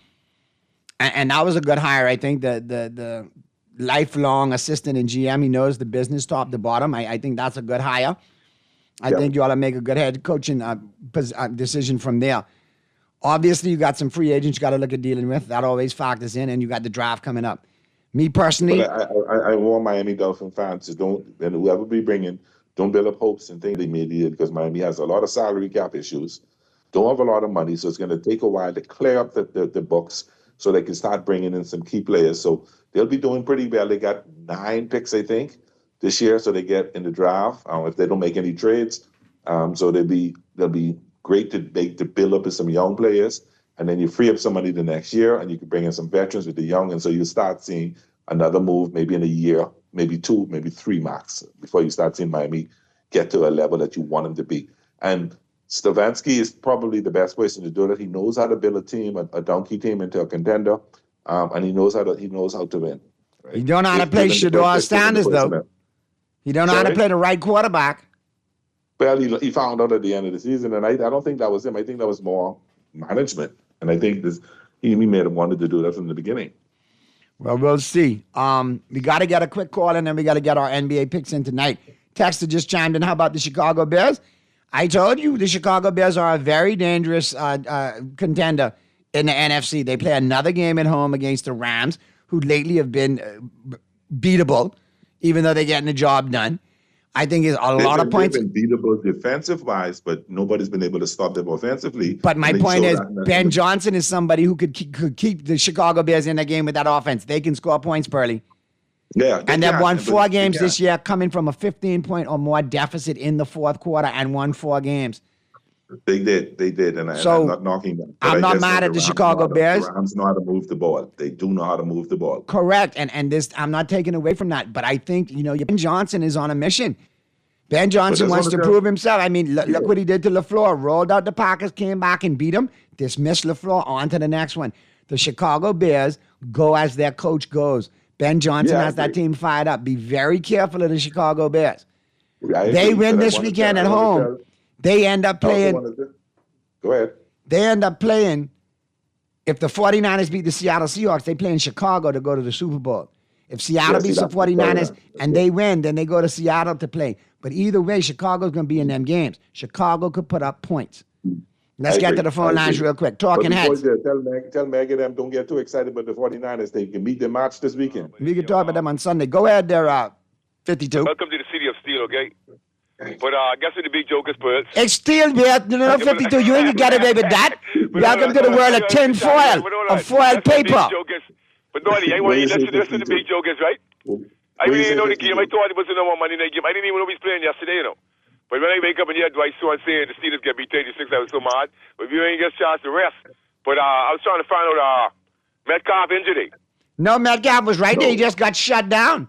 And that was a good hire. I think the lifelong assistant and GM, he knows the business top to bottom. I think that's a good hire. I think you ought to make a good head coaching decision from there. Obviously, you got some free agents you got to look at dealing with. That always factors in, and you got the draft coming up. Me personally, I warn Miami Dolphin fans to and whoever we bring in, don't build up hopes and think they made it because Miami has a lot of salary cap issues, don't have a lot of money, so it's going to take a while to clear up the books so they can start bringing in some key players. So they'll be doing pretty well. They got 9 picks, I think, this year, so they get in the draft if they don't make any trades. So they'll be great to build up with some young players, and then you free up some money the next year, and you can bring in some veterans with the young, and so you start seeing another move maybe in a year, maybe 2, maybe 3 max before you start seeing Miami get to a level that you want them to be. And Stefanski is probably the best person to do that. He knows how to build a team, a donkey team, into a contender, and he knows how to win. Right? You don't know how to play Shedeur Sanders, though. You don't know how to play the right quarterback. Well, he found out at the end of the season, and I don't think that was him. I think that was more management, and I think he made him wanted to do that from the beginning. Well, we'll see. We got to get a quick call, and then we got to get our NBA picks in tonight. Texter just chimed in. How about the Chicago Bears? I told you the Chicago Bears are a very dangerous contender in the NFC. They play another game at home against the Rams, who lately have been beatable, even though they're getting the job done. I think it's a lot of points. They've been beatable defensive-wise, but nobody's been able to stop them offensively. But my point is, Ben Johnson is somebody who could keep the Chicago Bears in the game with that offense. They can score points, Pearly. Yeah. And they've won 4 games this year, coming from a 15-point or more deficit in the fourth quarter, and won 4 games. They did, and I'm not knocking them. I'm not mad at the Chicago Bears. The Rams know how to move the ball. They do know how to move the ball. Correct, and this I'm not taking away from that, but I think Ben Johnson is on a mission. Ben Johnson wants to prove himself. I mean, look what he did to LaFleur. Rolled out the Packers, came back and beat him. Dismissed LaFleur, on to the next one. The Chicago Bears go as their coach goes. Ben Johnson has that team fired up. Be very careful of the Chicago Bears. They win this weekend at home. They end up playing. Go ahead. They end up playing. If the 49ers beat the Seattle Seahawks, they play in Chicago to go to the Super Bowl. If Seattle beats the 49ers and they win, then they go to Seattle to play. But either way, Chicago's going to be in them games. Chicago could put up points. Let's get to the phone lines real quick. Talking heads. Tell Meg and them don't get too excited about the 49ers. They can beat the match this weekend. We can talk about them on Sunday. Go ahead there, 52. Welcome to the city of steel, okay? But I guess the big joke is Spurs. It's still there. 52. You ain't got away with that. Welcome to the world of tin foil, of foil paper. But Naughty, I want you to listen to the big joke is, right? I really didn't know the game. I thought it was the number one Monday night game. I didn't even know he was playing yesterday, you know. But when I wake up and hear Dwight Stone saying the Steelers get beat 36, I was so mad. But you ain't get a chance to rest. But I was trying to find out Metcalf injury. No, Metcalf was right there. He just got shut down.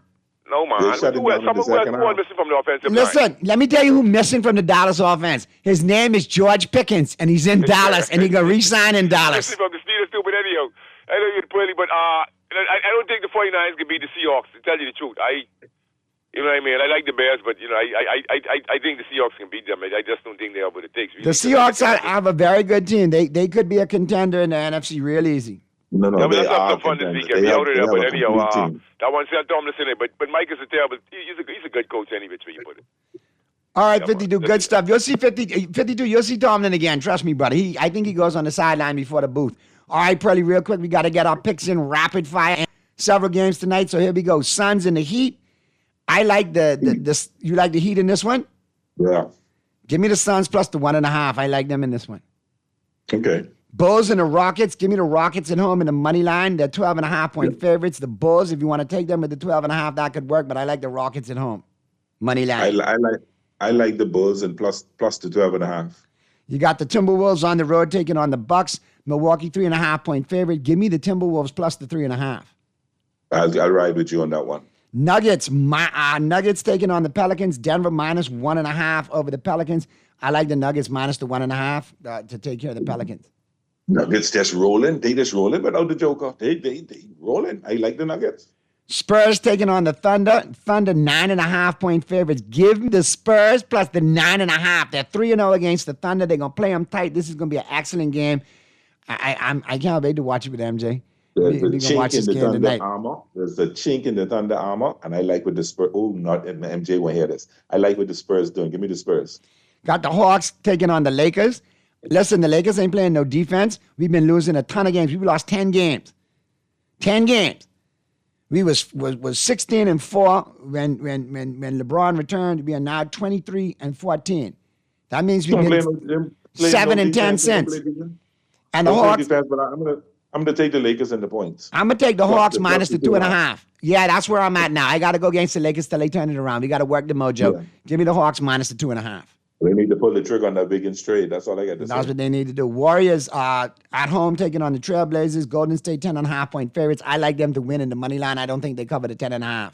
No, man. Who was missing from the offensive line? Listen, let me tell you who's missing from the Dallas offense. His name is George Pickens, and he's in Dallas, and he's going to re-sign in Dallas. Missing from the Steelers, too, but anyhow. I know you're poorly, but I don't think the 49ers can beat the Seahawks, to tell you the truth. You know what I mean? I like the Bears, but, you know, I think the Seahawks can beat them. I just don't think they have what it takes. The Seahawks have a very good team. They could be a contender in the NFC real easy. No, yeah, they let's have some fun this weekend. Be out of there, but anyhow, that one said Tomlinson, but Mike is a terrible. He's a good coach, any which way you put it. All right, 52, good stuff. You'll see 52. You'll see Tomlin again. Trust me, brother. I think he goes on the sideline before the booth. All right, Pearly, real quick, we got to get our picks in rapid fire. Several games tonight, so here we go. Suns and the Heat. I like the you like the Heat in this one? Yeah. Give me the Suns plus the 1.5. I like them in this one. Okay. Bulls and the Rockets. Give me the Rockets at home in the money line. They're 12.5-point favorites. The Bulls, if you want to take them with the 12.5, that could work, but I like the Rockets at home. Money line. I like the Bulls and plus the 12.5. You got the Timberwolves on the road taking on the Bucks. Milwaukee 3.5-point favorite. Give me the Timberwolves plus the 3.5. I'll ride with you on that one. Nuggets. Nuggets taking on the Pelicans. Denver minus 1.5 over the Pelicans. I like the Nuggets minus the 1.5 to take care of the Pelicans. Nuggets just rolling. They just rolling without the Joker. They rolling. I like the Nuggets. Spurs taking on the Thunder. Thunder 9.5-point favorites. Give me the Spurs plus the 9.5. They're 3-0 against the Thunder. They're going to play them tight. This is going to be an excellent game. I can't wait to watch it with MJ. There's a chink in the Thunder armor. There's a chink in the Thunder armor, and I like what the Spurs. Oh, not MJ won't hear this. I like what the Spurs doing. Give me the Spurs. Got the Hawks taking on the Lakers. Listen, the Lakers ain't playing no defense. We've been losing a ton of games. We lost 10 games. 10 games. We was 16-4 when LeBron returned. We are now 23-14. That means we've been 7-10 since. And the Hawks. Defense, but I'm gonna take the Lakers and the points. I'm gonna take the Hawks minus the 2.5. Yeah, that's where I'm at now. I got to go against the Lakers till they turn it around. We got to work the mojo. Yeah. Give me the Hawks minus the 2.5. They need to pull the trigger on that big and straight. That's all I got to say. That's what they need to do. Warriors are at home taking on the Trailblazers. Golden State 10.5-point favorites. I like them to win in the money line. I don't think they cover the 10.5.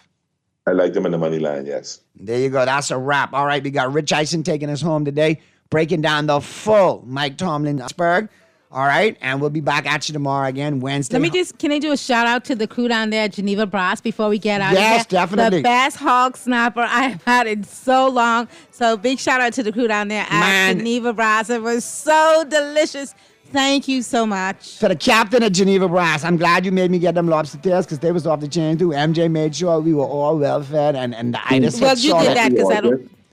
I like them in the money line, yes. There you go. That's a wrap. All right, we got Rich Eisen taking us home today, breaking down the full Mike Tomlin-Spurg. All right, and we'll be back at you tomorrow again, Wednesday. Can I do a shout out to the crew down there at Geneva Brass before we get out of here? Yes, definitely. The best hog snapper I've had in so long. So big shout out to the crew down there at Geneva Brass. It was so delicious. Thank you so much. To the captain of Geneva Brass, I'm glad you made me get them lobster tails because they was off the chain too. MJ made sure we were all well fed and I just well, you did that because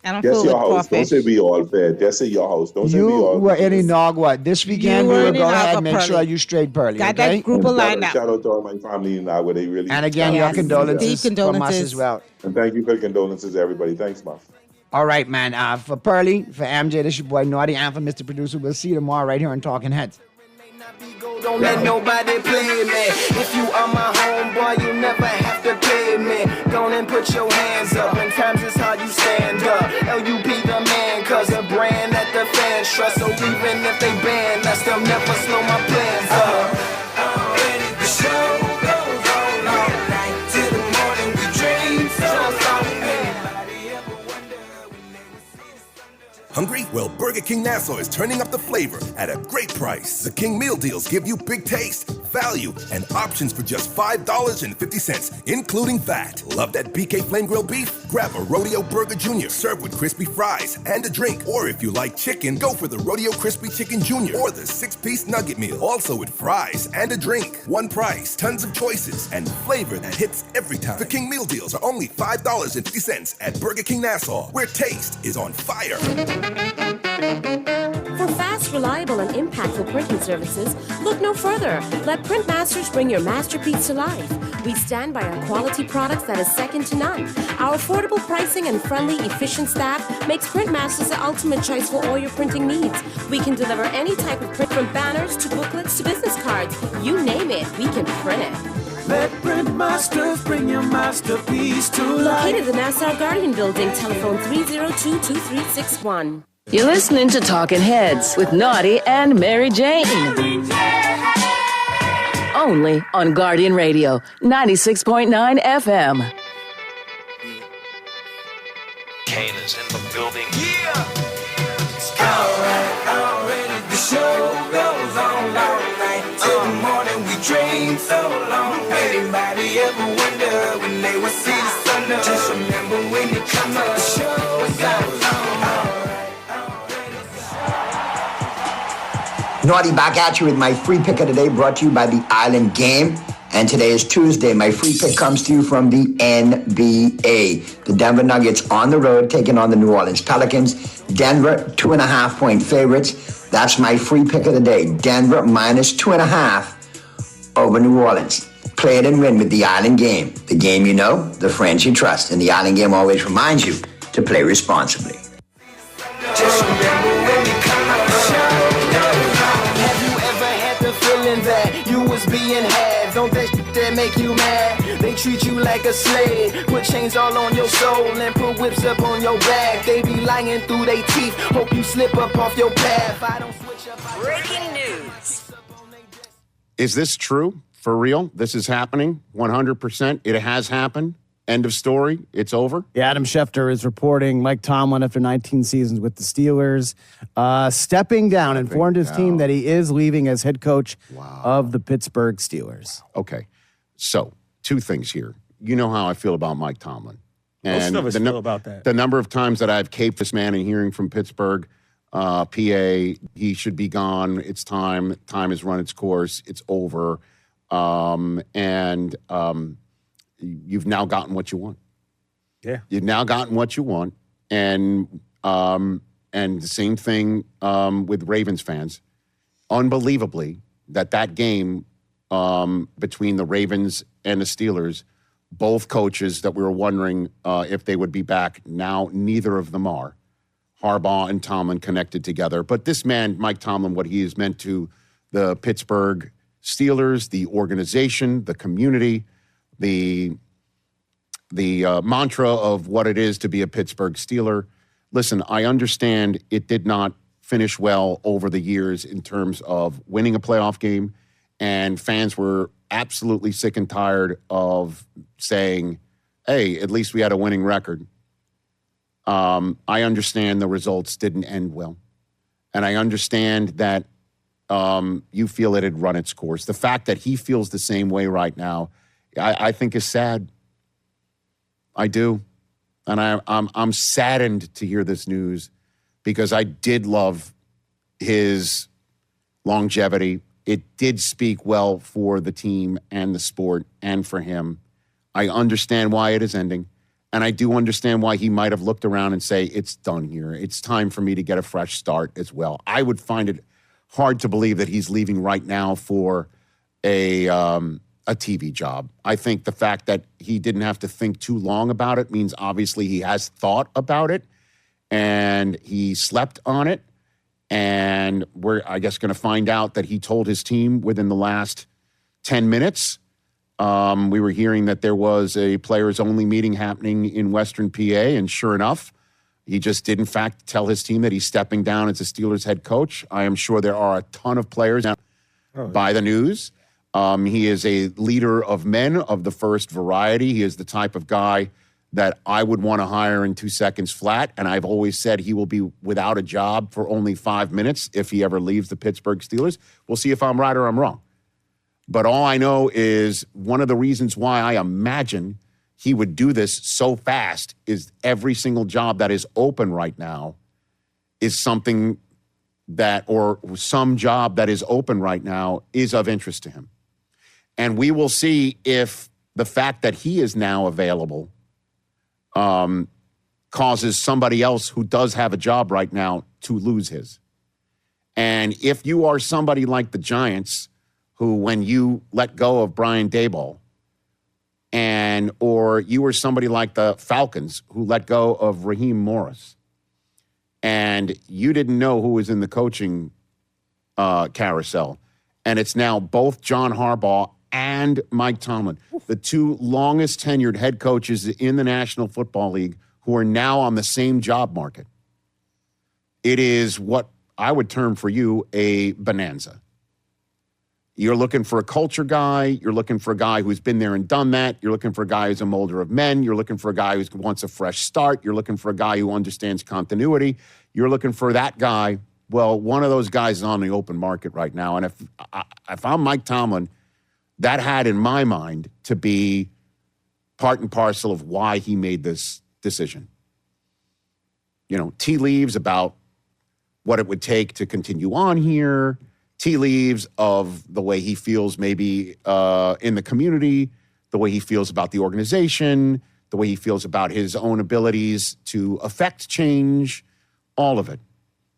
I don't fool with house. Don't say we all fed. Just say your house. Don't say we all. You were in Inagua. This weekend we will go ahead and make sure you straight Pearly. Got that group of lined up. Shout out to all my family in Inagua. They really. And again, your condolences from us as well. And thank you for the condolences, everybody. Thanks, Muff. All right, man. For Pearly, for MJ, this is your boy Naughty, and for Mr. Producer. We'll see you tomorrow right here on Talking Heads. Don't let nobody play me. If you are my homeboy, you never have to pay me. Go and put your hands up. When times is hard, you stand up. LUP the man, cause a brand that the fans trust. So even if they ban us, they'll never slow my plans up. Already the show goes on all night till the morning we dream. Hungry? Well, Burger King Nassau is turning up the flavor at a great price. The King Meal Deals give you big taste, value, and options for just $5.50, including VAT. Love that BK Flame Grilled Beef? Grab a Rodeo Burger Jr. served with crispy fries and a drink. Or if you like chicken, go for the Rodeo Crispy Chicken Jr. or the 6-piece Nugget Meal, also with fries and a drink. One price, tons of choices, and flavor that hits every time. The King Meal Deals are only $5.50 at Burger King Nassau, where taste is on fire. For fast, reliable, and impactful printing services, look no further. Let Print Masters bring your masterpiece to life. We stand by our quality products that is second to none. Our affordable pricing and friendly, efficient staff makes Print Masters the ultimate choice for all your printing needs. We can deliver any type of print, from banners to booklets to business cards. You name it, we can print it. Let Print Masters bring your masterpiece to life. Located in the Nassau Guardian Building, telephone 302-2361. You're listening to Talking Heads with Naughty and Mary Jane. Only on Guardian Radio, 96.9 FM. Kane is in the building. Already the show goes on all night till the morning. We dream so long. Anybody ever wonder when they will see the sun up? Just remember when you come up, the show goes on. Naughty, back at you with my free pick of the day, brought to you by the Island Game. And today is Tuesday. My free pick comes to you from the NBA. The Denver Nuggets on the road taking on the New Orleans Pelicans. Denver, 2.5-point favorites. That's my free pick of the day. Denver minus 2.5 over New Orleans. Play it and win with the Island Game. The game you know, the friends you trust. And the Island Game always reminds you to play responsibly. Just remember when you come up, the show goes on. Have you ever had the feeling that you was being had? Don't that shit that make you mad? They treat you like a slave, put chains all on your soul and put whips up on your back. They be lying through their teeth, hope you slip up off your path. I don't switch up. Breaking news. Is this true? For real? This is happening? 100%? It has happened? End of story? It's over? Yeah, Adam Schefter is reporting Mike Tomlin, after 19 seasons with the Steelers, stepping down, informed his team that he is leaving as head coach of the Pittsburgh Steelers. Okay. So, two things here. You know how I feel about Mike Tomlin. Most of us feel about that. The number of times that I've caped this man and hearing from Pittsburgh, PA, he should be gone. It's time. Time has run its course. It's over. You've now gotten what you want. Yeah. You've now gotten what you want. And the same thing with Ravens fans. Unbelievably, that game between the Ravens and the Steelers, both coaches that we were wondering if they would be back, now neither of them are. Harbaugh and Tomlin connected together. But this man, Mike Tomlin, what he has meant to the Pittsburgh Steelers, the organization, the community, the mantra of what it is to be a Pittsburgh Steeler. Listen, I understand it did not finish well over the years in terms of winning a playoff game, and fans were absolutely sick and tired of saying, hey, at least we had a winning record. I understand the results didn't end well, and I understand that you feel it had run its course. The fact that he feels the same way right now, I think is sad. I do. And I'm saddened to hear this news because I did love his longevity. It did speak well for the team and the sport and for him. I understand why it is ending. And I do understand why he might have looked around and say, it's done here. It's time for me to get a fresh start as well. I would find it hard to believe that he's leaving right now for a TV job. I think the fact that he didn't have to think too long about it means obviously he has thought about it and he slept on it. And we're, I guess, going to find out that he told his team within the last 10 minutes. We were hearing that there was a players-only meeting happening in Western PA, and sure enough, he just did, in fact, tell his team that he's stepping down as the Steelers head coach. I am sure there are a ton of players now by the news. He is a leader of men of the first variety. He is the type of guy that I would want to hire in 2 seconds flat, and I've always said he will be without a job for only 5 minutes if he ever leaves the Pittsburgh Steelers. We'll see if I'm right or I'm wrong. But all I know is one of the reasons why I imagine he would do this so fast is every single job that is open right now is something that, or some job that is open right now is of interest to him. And we will see if the fact that he is now available causes somebody else who does have a job right now to lose his. And if you are somebody like the Giants, who, when you let go of Brian Daboll, or you were somebody like the Falcons who let go of Raheem Morris, and you didn't know who was in the coaching carousel, and it's now both John Harbaugh and Mike Tomlin, the two longest tenured head coaches in the National Football League, who are now on the same job market. It is what I would term for you a bonanza. You're looking for a culture guy. You're looking for a guy who's been there and done that. You're looking for a guy who's a molder of men. You're looking for a guy who wants a fresh start. You're looking for a guy who understands continuity. You're looking for that guy. Well, one of those guys is on the open market right now. And if I'm Mike Tomlin, that had in my mind to be part and parcel of why he made this decision. You know, tea leaves about what it would take to continue on here. Tea leaves of the way he feels maybe in the community, the way he feels about the organization, the way he feels about his own abilities to affect change, all of it.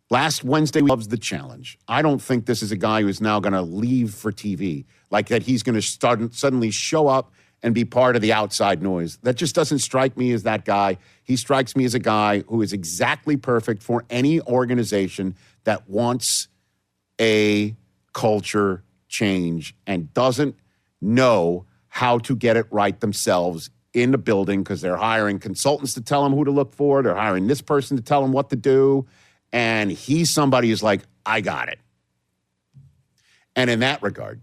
Last Wednesday, he loves the challenge. I don't think this is a guy who's now going to leave for TV, like that he's going to suddenly show up and be part of the outside noise. That just doesn't strike me as that guy. He strikes me as a guy who is exactly perfect for any organization that wants a culture change and doesn't know how to get it right themselves in the building, because they're hiring consultants to tell them who to look for. They're hiring this person to tell them what to do. And he's somebody who's like, I got it. And in that regard,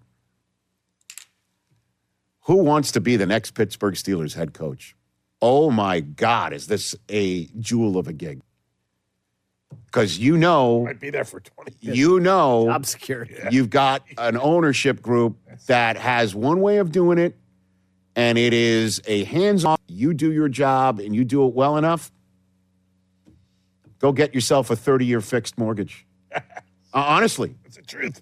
who wants to be the next Pittsburgh Steelers head coach? Oh my God, is this a jewel of a gig? Because might be there for 20 years. Job security. You've got an ownership group that has one way of doing it, and it is a hands-off. You do your job, and you do it well enough. Go get yourself a 30-year fixed mortgage. Honestly. That's the truth.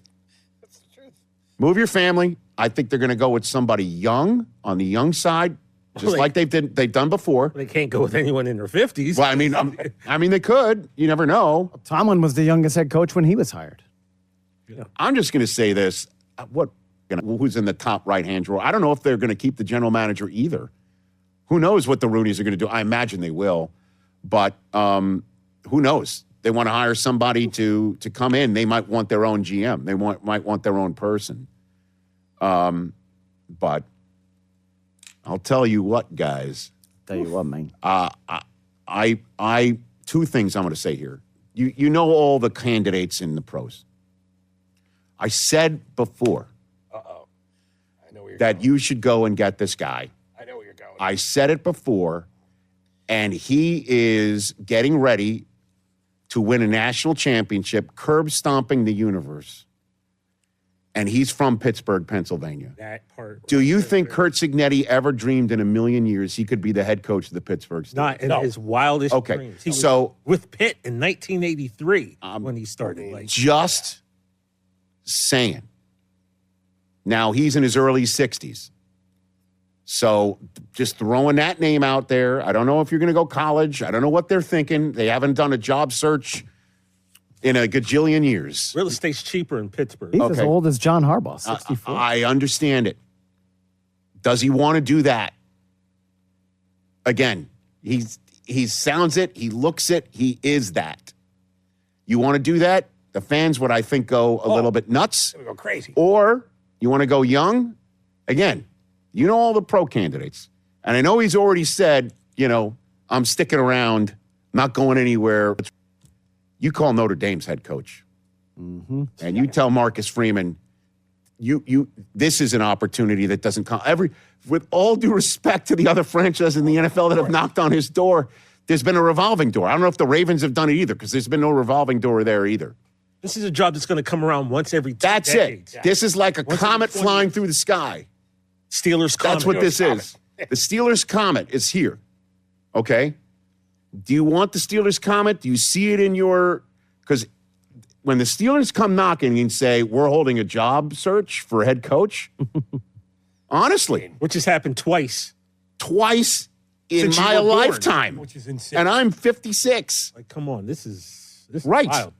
Move your family. I think they're going to go with somebody young, on the young side, just like they've done before. They can't go with anyone in their 50s. Well, I mean, they could. You never know. Tomlin was the youngest head coach when he was hired. Yeah. I'm just going to say this. Who's in the top right-hand drawer? I don't know if they're going to keep the general manager either. Who knows what the Rooneys are going to do? I imagine they will. But who knows? They want to hire somebody to come in. They might want their own GM. They might want their own person. But I'll tell you what, guys. Tell you what, man. I two things I'm going to say here. You know all the candidates in the pros. I said before that you should go and get this guy. I know where you're going. I said it before, and he is getting ready to win a national championship, curb stomping the universe. And he's from Pittsburgh, Pennsylvania. That part. Do you think Curt Cignetti ever dreamed in a million years he could be the head coach of the Pittsburgh Steelers? Not in his wildest dreams. He was with Pitt in 1983 when he started. Just saying. Now, he's in his early 60s. So just throwing that name out there. I don't know if you're going to go college. I don't know what they're thinking. They haven't done a job search in a gajillion years. Real estate's cheaper in Pittsburgh. He's as old as John Harbaugh, 64. I understand it. Does he want to do that? Again, he sounds it. He looks it. He is that. You want to do that? The fans would, I think, go a little bit nuts. Go crazy. Or you want to go young? Again, you know all the pro candidates. And I know he's already said, I'm sticking around, not going anywhere. You call Notre Dame's head coach. Mm-hmm. And you tell Marcus Freeman, this is an opportunity that doesn't come. With all due respect to the other franchises in the NFL that have knocked on his door, there's been a revolving door. I don't know if the Ravens have done it either, because there's been no revolving door there either. This is a job that's going to come around once every 2 That's decades. it. This is like a comet flying through the sky. Steelers Comet. That's what this is. The Steelers Comet is here. Okay? Do you want the Steelers Comet? Do you see it in your... Because when the Steelers come knocking and say, we're holding a job search for a head coach, honestly... Which has happened twice. Twice in my lifetime. Which is insane. And I'm 56. Like, come on, this is right. wild.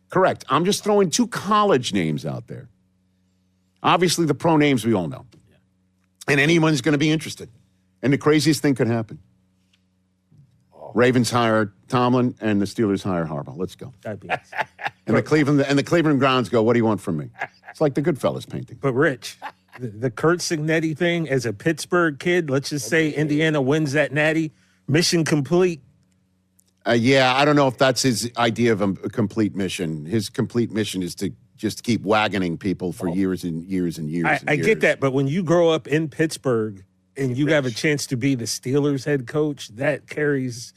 Correct. I'm just throwing two college names out there. Obviously, the pro names we all know. And anyone's going to be interested. And the craziest thing could happen. Ravens hire Tomlin and the Steelers hire Harbaugh. Let's go. And the Cleveland Browns go, what do you want from me? It's like the Goodfellas painting. But Rich, the Kurt Signetti thing as a Pittsburgh kid, let's just say Indiana wins that natty, mission complete. Yeah, I don't know if that's his idea of a complete mission. His complete mission is to just keep wagoning people for years and years and years. I get that, but when you grow up in Pittsburgh and you have a chance to be the Steelers head coach, that carries,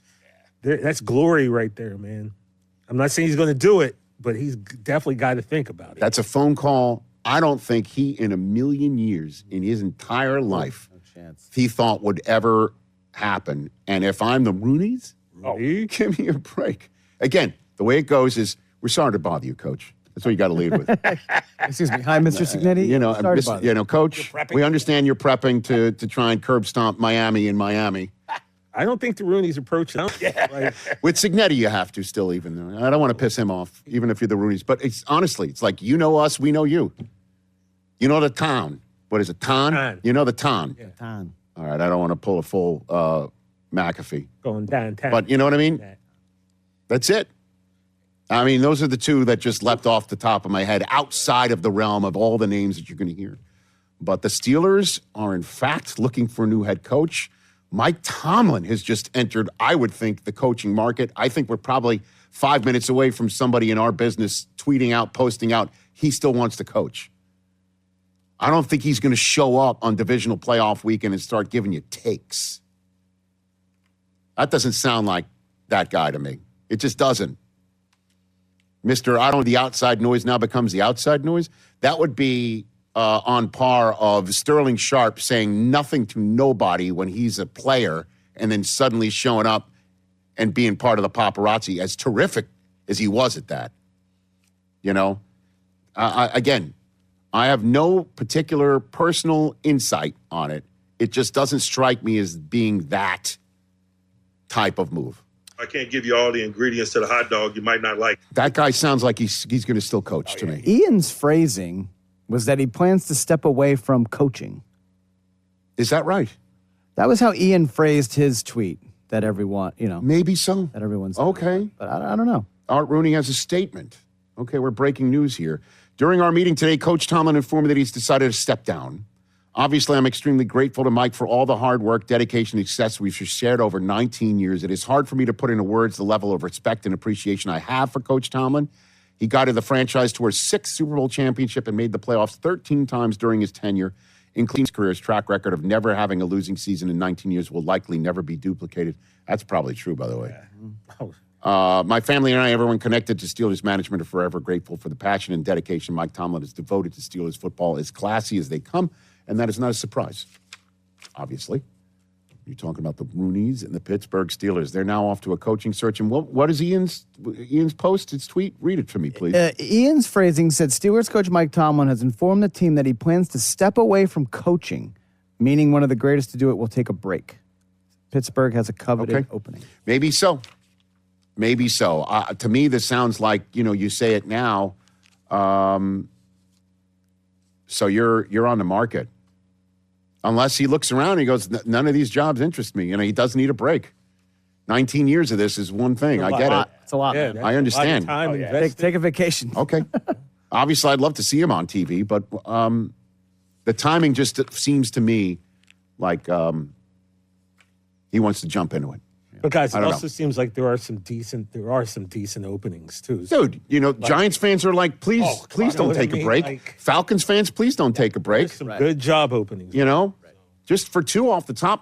that's glory right there, man. I'm not saying he's going to do it, but he's definitely got to think about it. That's a phone call. I don't think he, in a million years, in his entire life, he thought would ever happen. And if I'm the Rooneys, give me a break. Again, the way it goes is, we're sorry to bother you, Coach. That's what you got to lead with. Excuse me. Hi, Mr. Signetti. Coach, we understand you're prepping to try and curb stomp Miami in Miami. I don't think the Rooneys approach it. With Signetti, you have to still even. I don't want to piss him off, even if you're the Rooneys. But it's honestly, it's like, you know us, we know you. You know the town. What is it, Ton? You know the Ton. Yeah. Ton. All right, I don't want to pull a full McAfee. Going downtown. But you know what I mean? That's it. I mean, those are the two that just leapt off the top of my head outside of the realm of all the names that you're going to hear. But the Steelers are, in fact, looking for a new head coach. Mike Tomlin has just entered, I would think, the coaching market. I think we're probably 5 minutes away from somebody in our business tweeting out, posting out, he still wants to coach. I don't think he's going to show up on divisional playoff weekend and start giving you takes. That doesn't sound like that guy to me. It just doesn't. The outside noise now becomes the outside noise. That would be on par of Sterling Sharp saying nothing to nobody when he's a player and then suddenly showing up and being part of the paparazzi, as terrific as he was at that. You know? Again, I have no particular personal insight on it. It just doesn't strike me as being that type of move. I can't give you all the ingredients to the hot dog you might not like. That guy sounds like he's going to still coach to me. Ian's phrasing was that he plans to step away from coaching. Is that right? That was how Ian phrased his tweet that everyone, Maybe so. That everyone's okay. But I don't know. Art Rooney has a statement. Okay, we're breaking news here. During our meeting today, Coach Tomlin informed me that he's decided to step down. Obviously, I'm extremely grateful to Mike for all the hard work, dedication, and success we've shared over 19 years. It is hard for me to put into words the level of respect and appreciation I have for Coach Tomlin. He guided the franchise to a 6th Super Bowl championship and made the playoffs 13 times during his tenure, including his career's track record of never having a losing season in 19 years will likely never be duplicated. That's probably true, by the way. My family and I, everyone connected to Steelers management, are forever grateful for the passion and dedication Mike Tomlin is devoted to Steelers football, as classy as they come. And that is not a surprise, obviously. You're talking about the Rooneys and the Pittsburgh Steelers. They're now off to a coaching search. And what is Ian's post, his tweet? Read it for me, please. Ian's phrasing said, Steelers coach Mike Tomlin has informed the team that he plans to step away from coaching, meaning one of the greatest to do it will take a break. Pittsburgh has a coveted opening. Maybe so. Maybe so. To me, this sounds like, you say it now. So you're on the market. Unless he looks around and he goes, none of these jobs interest me. He does need a break. 19 years of this is one thing. I get it. It's a lot, man. I understand. Take a vacation. Okay. Obviously, I'd love to see him on TV, but the timing just seems to me like he wants to jump into it. But guys, it also seems like there are some decent openings too. Dude, Giants fans are like, please don't take a break. Falcons fans, please don't take a break. Some good job openings. Just for two off the top